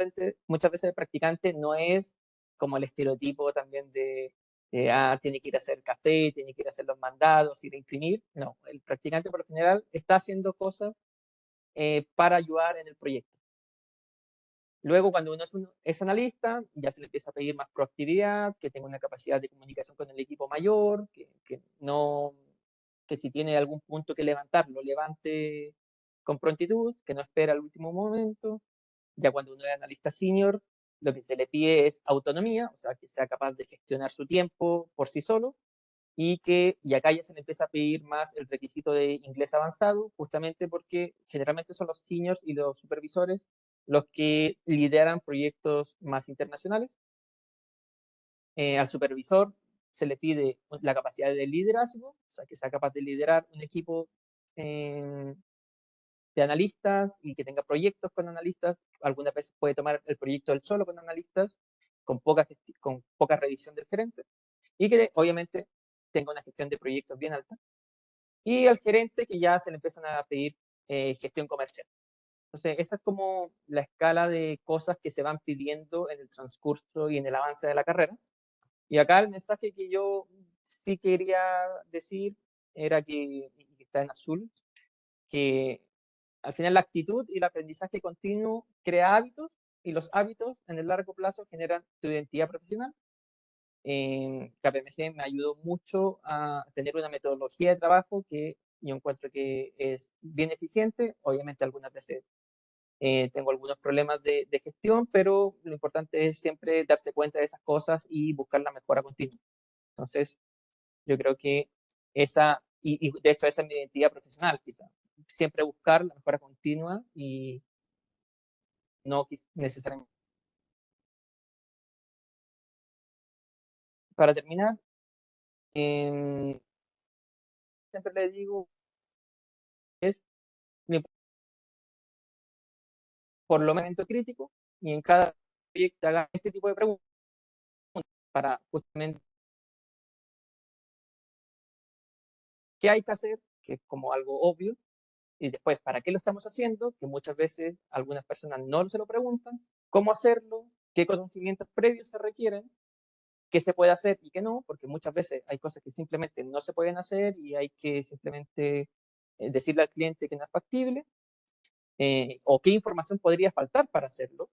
veces el practicante no es como el estereotipo también tiene que ir a hacer café, tiene que ir a hacer los mandados, ir a imprimir. No, el practicante por lo general está haciendo cosas para ayudar en el proyecto. Luego, cuando uno es analista, ya se le empieza a pedir más proactividad, que tenga una capacidad de comunicación con el equipo mayor, que si tiene algún punto que levantar, lo levante con prontitud, que no espera al último momento. Ya cuando uno es analista senior, lo que se le pide es autonomía, o sea, que sea capaz de gestionar su tiempo por sí solo, y acá ya se le empieza a pedir más el requisito de inglés avanzado, justamente porque generalmente son los seniors y los supervisores los que lideran proyectos más internacionales. Al supervisor se le pide la capacidad de liderazgo, o sea, que sea capaz de liderar un equipo de analistas y que tenga proyectos con analistas. Algunas veces puede tomar el proyecto él solo con analistas, con poca revisión del gerente, y que obviamente tenga una gestión de proyectos bien alta. Y al gerente que ya se le empiezan a pedir gestión comercial. Entonces, esa es como la escala de cosas que se van pidiendo en el transcurso y en el avance de la carrera. Y acá el mensaje que yo sí quería decir era y que está en azul, que al final la actitud y el aprendizaje continuo crea hábitos y los hábitos en el largo plazo generan tu identidad profesional KPMG me ayudó mucho a tener una metodología de trabajo que yo encuentro que es bien eficiente. Obviamente algunas veces tengo algunos problemas de gestión, pero lo importante es siempre darse cuenta de esas cosas y buscar la mejora continua. Entonces, yo creo que y de hecho esa es mi identidad profesional, quizá. Siempre buscar la mejora continua y no necesariamente. Para terminar, em, siempre le digo, es mi- por lo menos crítico y en cada proyecto haga este tipo de preguntas para justamente qué hay que hacer, que es como algo obvio, y después para qué lo estamos haciendo, que muchas veces algunas personas no se lo preguntan, cómo hacerlo, qué conocimientos previos se requieren, qué se puede hacer y qué no, porque muchas veces hay cosas que simplemente no se pueden hacer y hay que simplemente decirle al cliente que no es factible, o qué información podría faltar para hacerlo.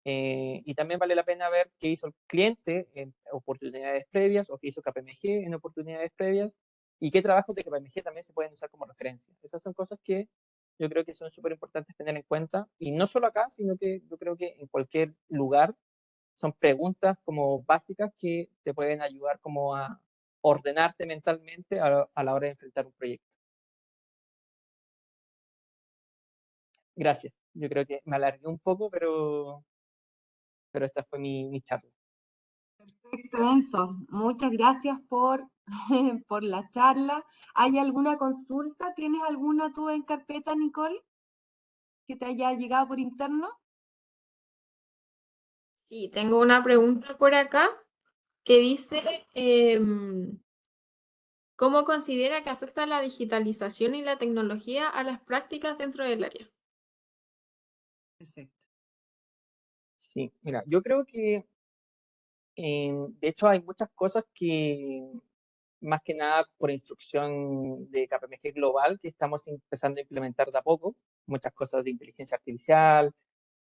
Y también vale la pena ver qué hizo el cliente en oportunidades previas o qué hizo KPMG en oportunidades previas y qué trabajos de KPMG también se pueden usar como referencia. Esas son cosas que yo creo que son súper importantes tener en cuenta y no solo acá, sino que yo creo que en cualquier lugar son preguntas como básicas que te pueden ayudar como a ordenarte mentalmente a la hora de enfrentar un proyecto. Gracias. Yo creo que me alargué un poco, pero esta fue mi charla. Perfecto, Enzo. Muchas gracias por, por la charla. ¿Hay alguna consulta? ¿Tienes alguna tú en carpeta, Nicole, que te haya llegado por interno? Sí, tengo una pregunta por acá que dice, ¿cómo considera que afecta la digitalización y la tecnología a las prácticas dentro del área? Perfecto. Sí, mira, yo creo que de hecho hay muchas cosas que más que nada por instrucción de KPMG Global que estamos empezando a implementar de a poco, muchas cosas de inteligencia artificial,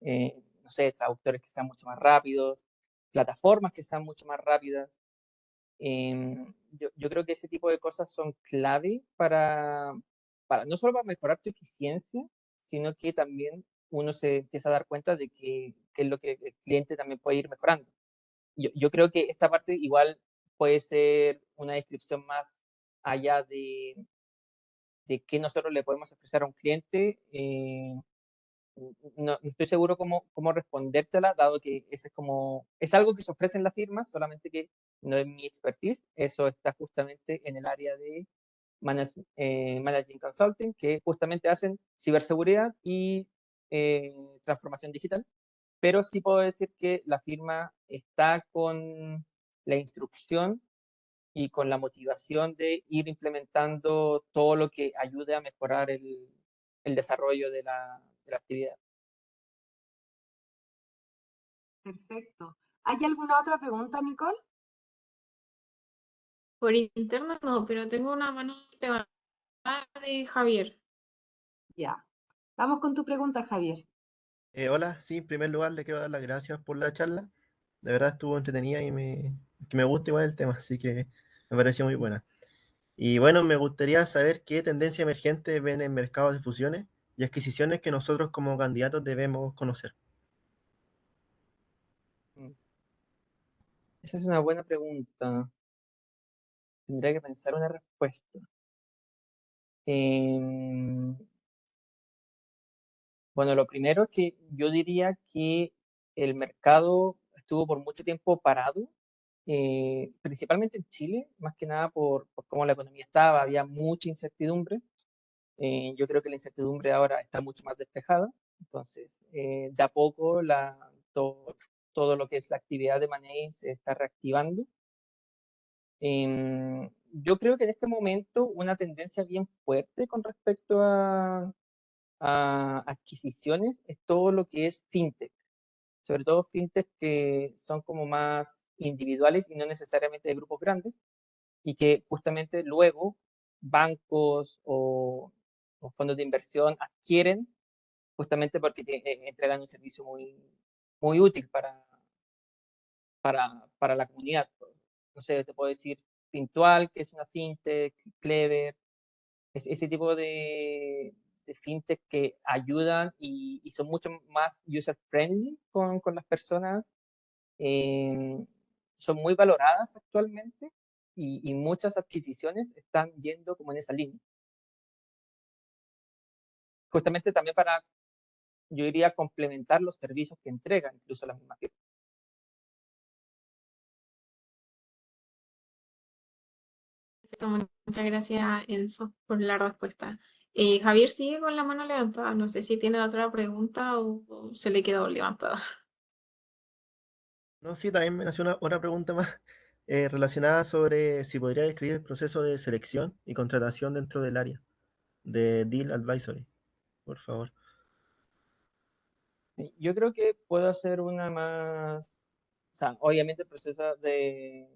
no sé, traductores que sean mucho más rápidos, plataformas que sean mucho más rápidas. Yo creo que ese tipo de cosas son clave para no solo para mejorar tu eficiencia, sino que también uno se empieza a dar cuenta de que es lo que el cliente también puede ir mejorando. Yo creo que esta parte igual puede ser una descripción más allá de qué nosotros le podemos expresar a un cliente. No estoy seguro cómo respondértela, dado que ese es algo que se ofrece en la firma, solamente que no es mi expertise. Eso está justamente en el área de Managing Consulting, que justamente hacen ciberseguridad y transformación digital. Pero sí puedo decir que la firma está con la instrucción y con la motivación de ir implementando todo lo que ayude a mejorar el desarrollo de la actividad. Perfecto. ¿Hay alguna otra pregunta, Nicole? Por interno no, pero tengo una mano levantada de Javier. Ya. Vamos con tu pregunta, Javier. Hola, sí, en primer lugar le quiero dar las gracias por la charla. De verdad estuvo entretenida y que me gusta igual el tema, así que me pareció muy buena. Y bueno, me gustaría saber qué tendencia emergente ven en mercados de fusiones y adquisiciones que nosotros como candidatos debemos conocer. Esa es una buena pregunta. Tendría que pensar una respuesta. Em, bueno, lo primero es que yo diría que el mercado estuvo por mucho tiempo parado, principalmente en Chile, más que nada por cómo la economía estaba, había mucha incertidumbre. Yo creo que la incertidumbre ahora está mucho más despejada, entonces de a poco todo lo que es la actividad de M&A se está reactivando. Yo creo que en este momento una tendencia bien fuerte con respecto a adquisiciones es todo lo que es fintech, sobre todo fintech que son como más individuales y no necesariamente de grupos grandes, y que justamente luego bancos o fondos de inversión adquieren justamente porque entregan un servicio muy, muy útil para la comunidad. no sé, te puedo decir Fintual, que es una fintech, Clever, ese tipo de fintech que ayudan y son mucho más user-friendly con las personas. Son muy valoradas actualmente y muchas adquisiciones están yendo como en esa línea. Justamente también para, yo diría, complementar los servicios que entregan incluso las mismas firmas. Perfecto, muchas gracias, Enzo, por la respuesta. Javier sigue con la mano levantada. No sé si tiene otra pregunta o se le quedó levantada. No, sí, también me nació otra pregunta más relacionada sobre si podría describir el proceso de selección y contratación dentro del área de Deal Advisory, por favor. Yo creo que puedo hacer una más, o sea, obviamente el proceso de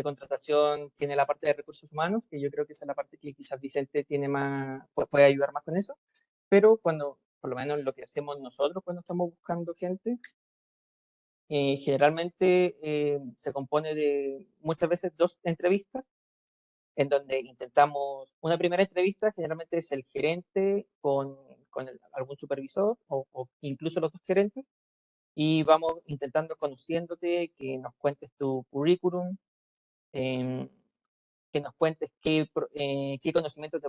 contratación tiene la parte de recursos humanos, que yo creo que esa es la parte que quizás Vicente tiene más, puede ayudar más con eso, pero cuando, por lo menos lo que hacemos nosotros cuando estamos buscando gente, generalmente se compone de muchas veces dos entrevistas, en donde intentamos, una primera entrevista generalmente es el gerente con algún supervisor o incluso los dos gerentes, y vamos intentando conociéndote, que nos cuentes tu currículum, em, que nos cuentes qué conocimientos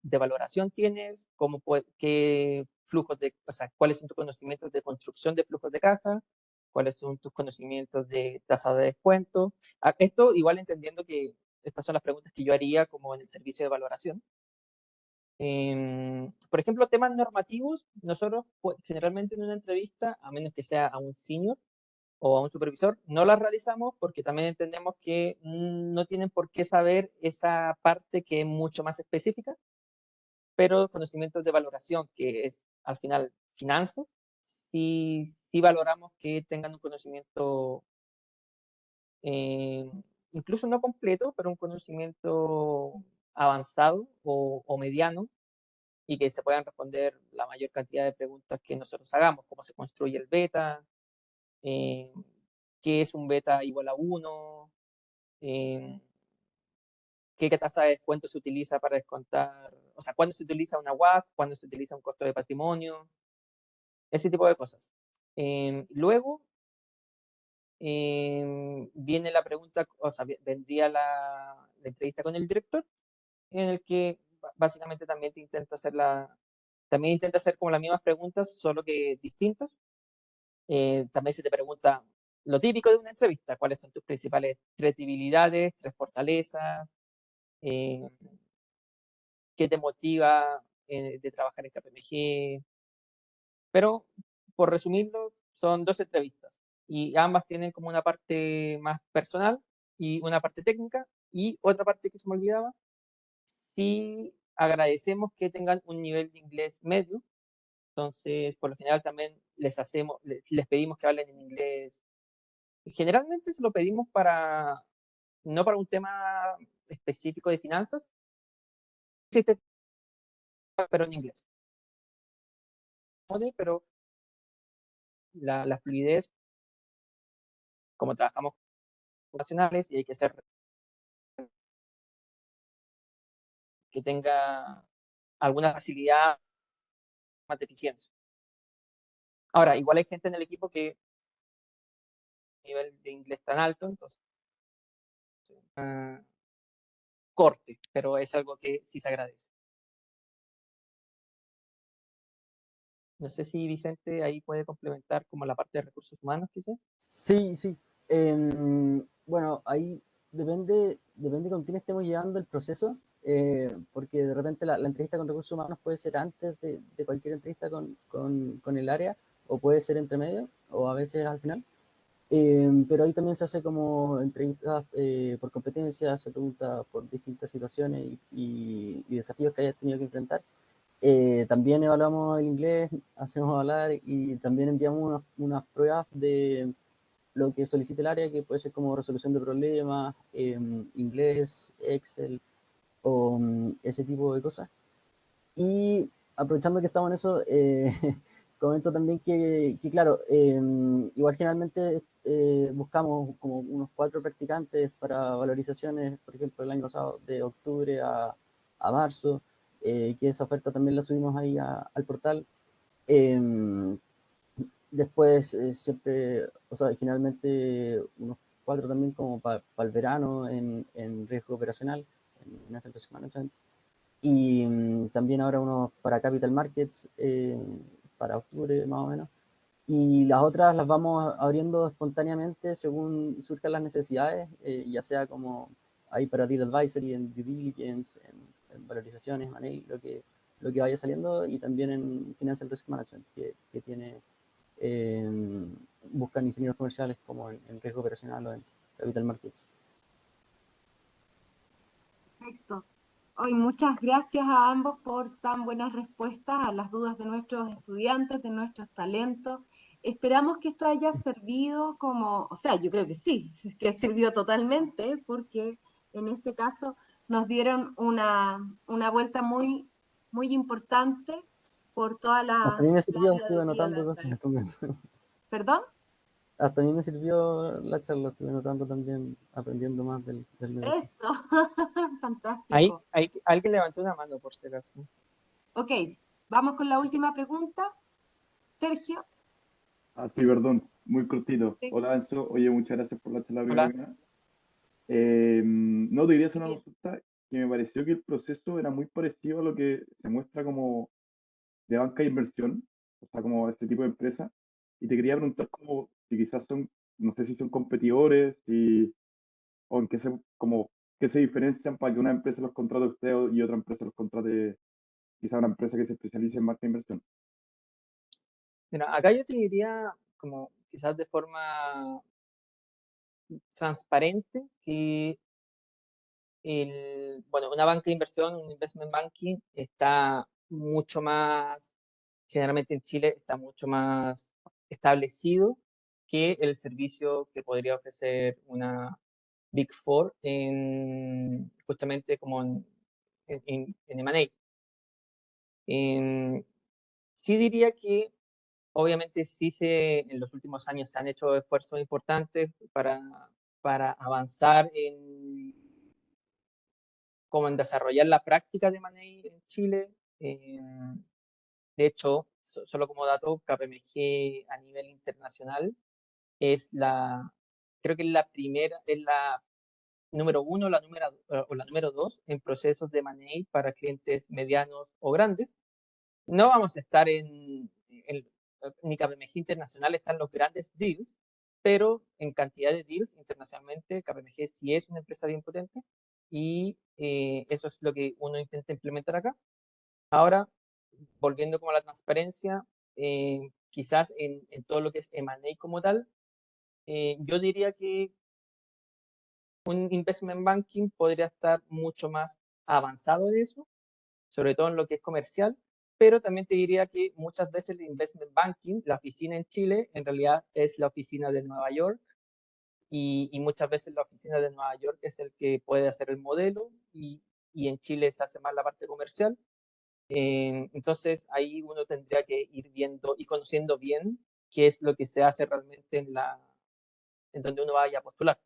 de valoración tienes, qué flujos o sea, cuáles son tus conocimientos de construcción de flujos de caja, cuáles son tus conocimientos de tasa de descuento. Esto igual entendiendo que estas son las preguntas que yo haría como en el servicio de valoración. Por ejemplo, temas normativos, nosotros generalmente en una entrevista, a menos que sea a un senior, o a un supervisor, no las realizamos porque también entendemos que no tienen por qué saber esa parte que es mucho más específica, pero conocimientos de valoración, que es al final finanzas, sí valoramos que tengan un conocimiento, eh, incluso no completo, pero un conocimiento avanzado o mediano y que se puedan responder la mayor cantidad de preguntas que nosotros hagamos, cómo se construye el beta, eh, qué es un beta igual a 1, qué tasa de descuento se utiliza para descontar, o sea, cuándo se utiliza una WACC, cuándo se utiliza un costo de patrimonio, ese tipo de cosas. Luego viene la pregunta, o sea, vendría la entrevista con el director, en el que básicamente también te intenta también intenta hacer como las mismas preguntas, solo que distintas. También se te pregunta lo típico de una entrevista, cuáles son tus principales tres debilidades, tres fortalezas, eh, qué te motiva de trabajar en KPMG, pero por resumirlo, son dos entrevistas y ambas tienen como una parte más personal y una parte técnica y otra parte que se me olvidaba, sí agradecemos que tengan un nivel de inglés medio, entonces por lo general también les pedimos que hablen en inglés. Generalmente se lo pedimos no para un tema específico de finanzas, pero en inglés. Pero la fluidez, como trabajamos con nacionales y hay que ser que tenga alguna facilidad más de eficiencia. Ahora, igual hay gente en el equipo que nivel de inglés tan alto, entonces corte, pero es algo que sí se agradece. No sé si Vicente ahí puede complementar como la parte de recursos humanos, quizás. Sí, sí. Bueno, ahí depende con quién estemos llevando el proceso, porque de repente la entrevista con recursos humanos puede ser antes de cualquier entrevista con el área, o puede ser entre medio, o a veces al final. Pero ahí también se hace como entrevistas por competencias, se pregunta por distintas situaciones y desafíos que hayas tenido que enfrentar. También evaluamos el inglés, hacemos hablar y también enviamos unas pruebas de lo que solicite el área, que puede ser como resolución de problemas, inglés, Excel o ese tipo de cosas. Y aprovechando que estamos en eso, comento también que claro, igual generalmente buscamos como unos 4 practicantes para valorizaciones, por ejemplo, el año pasado de octubre a marzo, que esa oferta también la subimos ahí al portal. Después siempre, o sea, generalmente unos 4 también como para el verano en riesgo operacional, en Asset Risk Management. Y también ahora unos para Capital Markets, para octubre más o menos. Y las otras las vamos abriendo espontáneamente según surjan las necesidades, ya sea como ahí para Deal Advisory, en Due Diligence, en valorizaciones, money, lo que vaya saliendo, y también en Financial Risk Management, que tiene, buscan ingenieros comerciales como en riesgo operacional o en Capital Markets. Perfecto. Hoy muchas gracias a ambos por tan buenas respuestas a las dudas de nuestros estudiantes, de nuestros talentos. Esperamos que esto haya servido como, o sea, yo creo que sí, que sirvió totalmente, porque en este caso nos dieron una vuelta muy, muy importante por toda Hasta a mí me la sirvió, área estuve de anotando Deal cosas Advisory. también. ¿Perdón? Hasta a mí me sirvió la charla, estuve anotando también, aprendiendo más del negocio. Esto, Ahí, fantástico. alguien levantó una mano, por si acaso. Ok, vamos con la última pregunta. Sergio. Ah, sí, perdón, muy cortito. Sí. Hola, Enzo. Oye, muchas gracias por la charla primero Hola. que nada. No, te quería hacer una Bien. consulta que me pareció que el proceso era muy parecido a lo que se muestra como de banca de inversión, o sea, como este tipo de empresa. Y te quería preguntar como si quizás son, no sé si son competidores, o en qué como, qué se diferencian para que una empresa los contrate a usted y otra empresa los contrate, quizás una empresa que se especialice en banca de inversión. Mira, acá yo te diría, como quizás de forma transparente, que bueno, una banca de inversión, un investment banking, está mucho más, generalmente en Chile, está mucho más establecido que el servicio que podría ofrecer una Big Four justamente como en M&A. Sí diría que obviamente en los últimos años se han hecho esfuerzos importantes para avanzar como en desarrollar la práctica de M&A en Chile. De hecho, solo como dato, KPMG a nivel internacional es creo que es la primera, es la número 1 o la número 2 en procesos de M&A para clientes medianos o grandes. No vamos a estar ni KPMG internacional están los grandes deals, pero en cantidad de deals internacionalmente, KPMG sí es una empresa bien potente y eso es lo que uno intenta implementar acá. Ahora, volviendo como a la transparencia, quizás en todo lo que es M&A como tal, yo diría que un investment banking podría estar mucho más avanzado de eso, sobre todo en lo que es comercial, pero también te diría que muchas veces el investment banking, la oficina en Chile, en realidad es la oficina de Nueva York y muchas veces la oficina de Nueva York es el que puede hacer el modelo y en Chile se hace más la parte comercial. Entonces ahí uno tendría que ir viendo y conociendo bien qué es lo que se hace realmente en donde uno vaya a postular.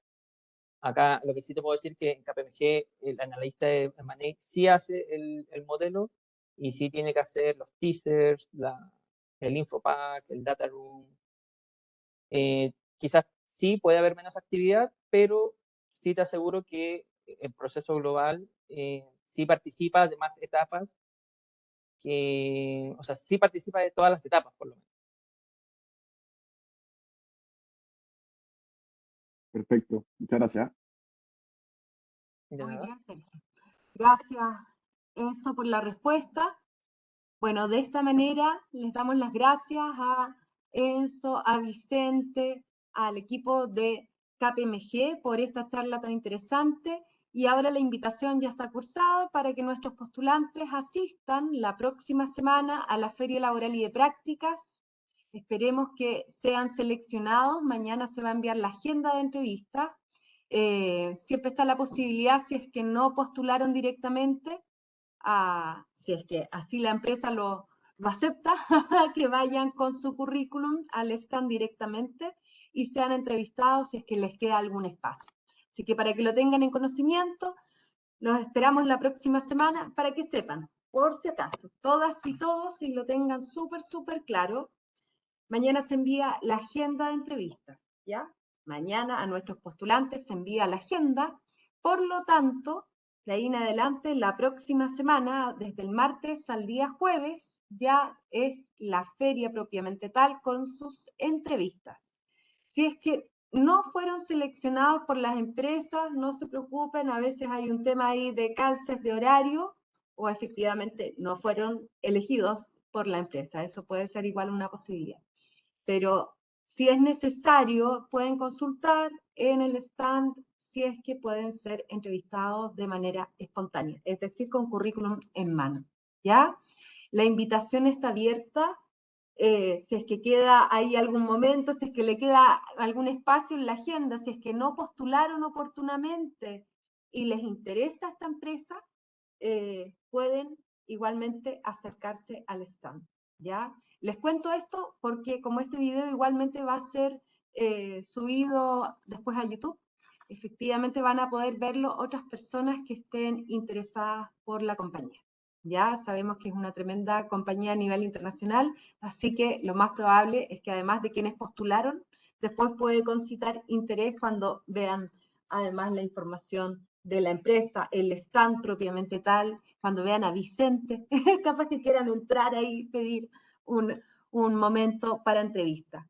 Acá lo que sí te puedo decir que en KPMG el analista de M&A sí hace el modelo y sí tiene que hacer los teasers, el infopack, el data room. Quizás sí puede haber menos actividad, pero sí te aseguro que el proceso global sí participa de más etapas o sea, sí participa de todas las etapas, por lo menos. Perfecto, muchas gracias. De Muy nada. bien, Sergio. Gracias, Enzo, por la respuesta. Bueno, de esta manera les damos las gracias a Enzo, a Vicente, al equipo de KPMG por esta charla tan interesante. Y ahora la invitación ya está cursada para que nuestros postulantes asistan la próxima semana a la Feria Laboral y de Prácticas. Esperemos que sean seleccionados. Mañana se va a enviar la agenda de entrevistas. Siempre está la posibilidad, si es que no postularon directamente, si es que así la empresa lo acepta que vayan con su currículum al stand directamente y sean entrevistados si es que les queda algún espacio. Así que para que lo tengan en conocimiento, los esperamos la próxima semana para que sepan, por si acaso, todas y todos, y lo tengan súper claro. Mañana se envía la agenda de entrevistas, ¿ya? Mañana a nuestros postulantes se envía la agenda, por lo tanto, de ahí en adelante, la próxima semana, desde el martes al día jueves, ya es la feria propiamente tal con sus entrevistas. Si es que no fueron seleccionados por las empresas, no se preocupen, a veces hay un tema ahí de calces de horario o efectivamente no fueron elegidos por la empresa. Eso puede ser igual una posibilidad. Pero si es necesario, pueden consultar en el stand si es que pueden ser entrevistados de manera espontánea, es decir, con currículum en mano, ¿ya? La invitación está abierta. Si es que queda ahí algún momento, si es que le queda algún espacio en la agenda, si es que no postularon oportunamente y les interesa esta empresa, pueden igualmente acercarse al stand, ¿ya? Les cuento esto porque como este video igualmente va a ser subido después a YouTube, efectivamente van a poder verlo otras personas que estén interesadas por la compañía. Ya sabemos que es una tremenda compañía a nivel internacional, así que lo más probable es que además de quienes postularon, después puede concitar interés cuando vean además la información de la empresa, el stand propiamente tal, cuando vean a Vicente, capaz que quieran entrar ahí y pedir un momento para entrevista.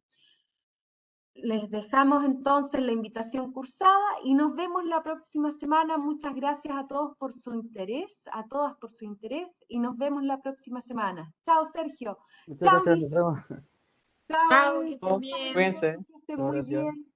Les dejamos entonces la invitación cursada y nos vemos la próxima semana. Muchas gracias a todos por su interés, a todas por su interés y nos vemos la próxima semana. Chao, Sergio. Muchas Chao, gracias, Luis. nos vemos. Chao, Chao, que Luis. estén bien. Cuídense. Que estén Chao, muy gracias. bien.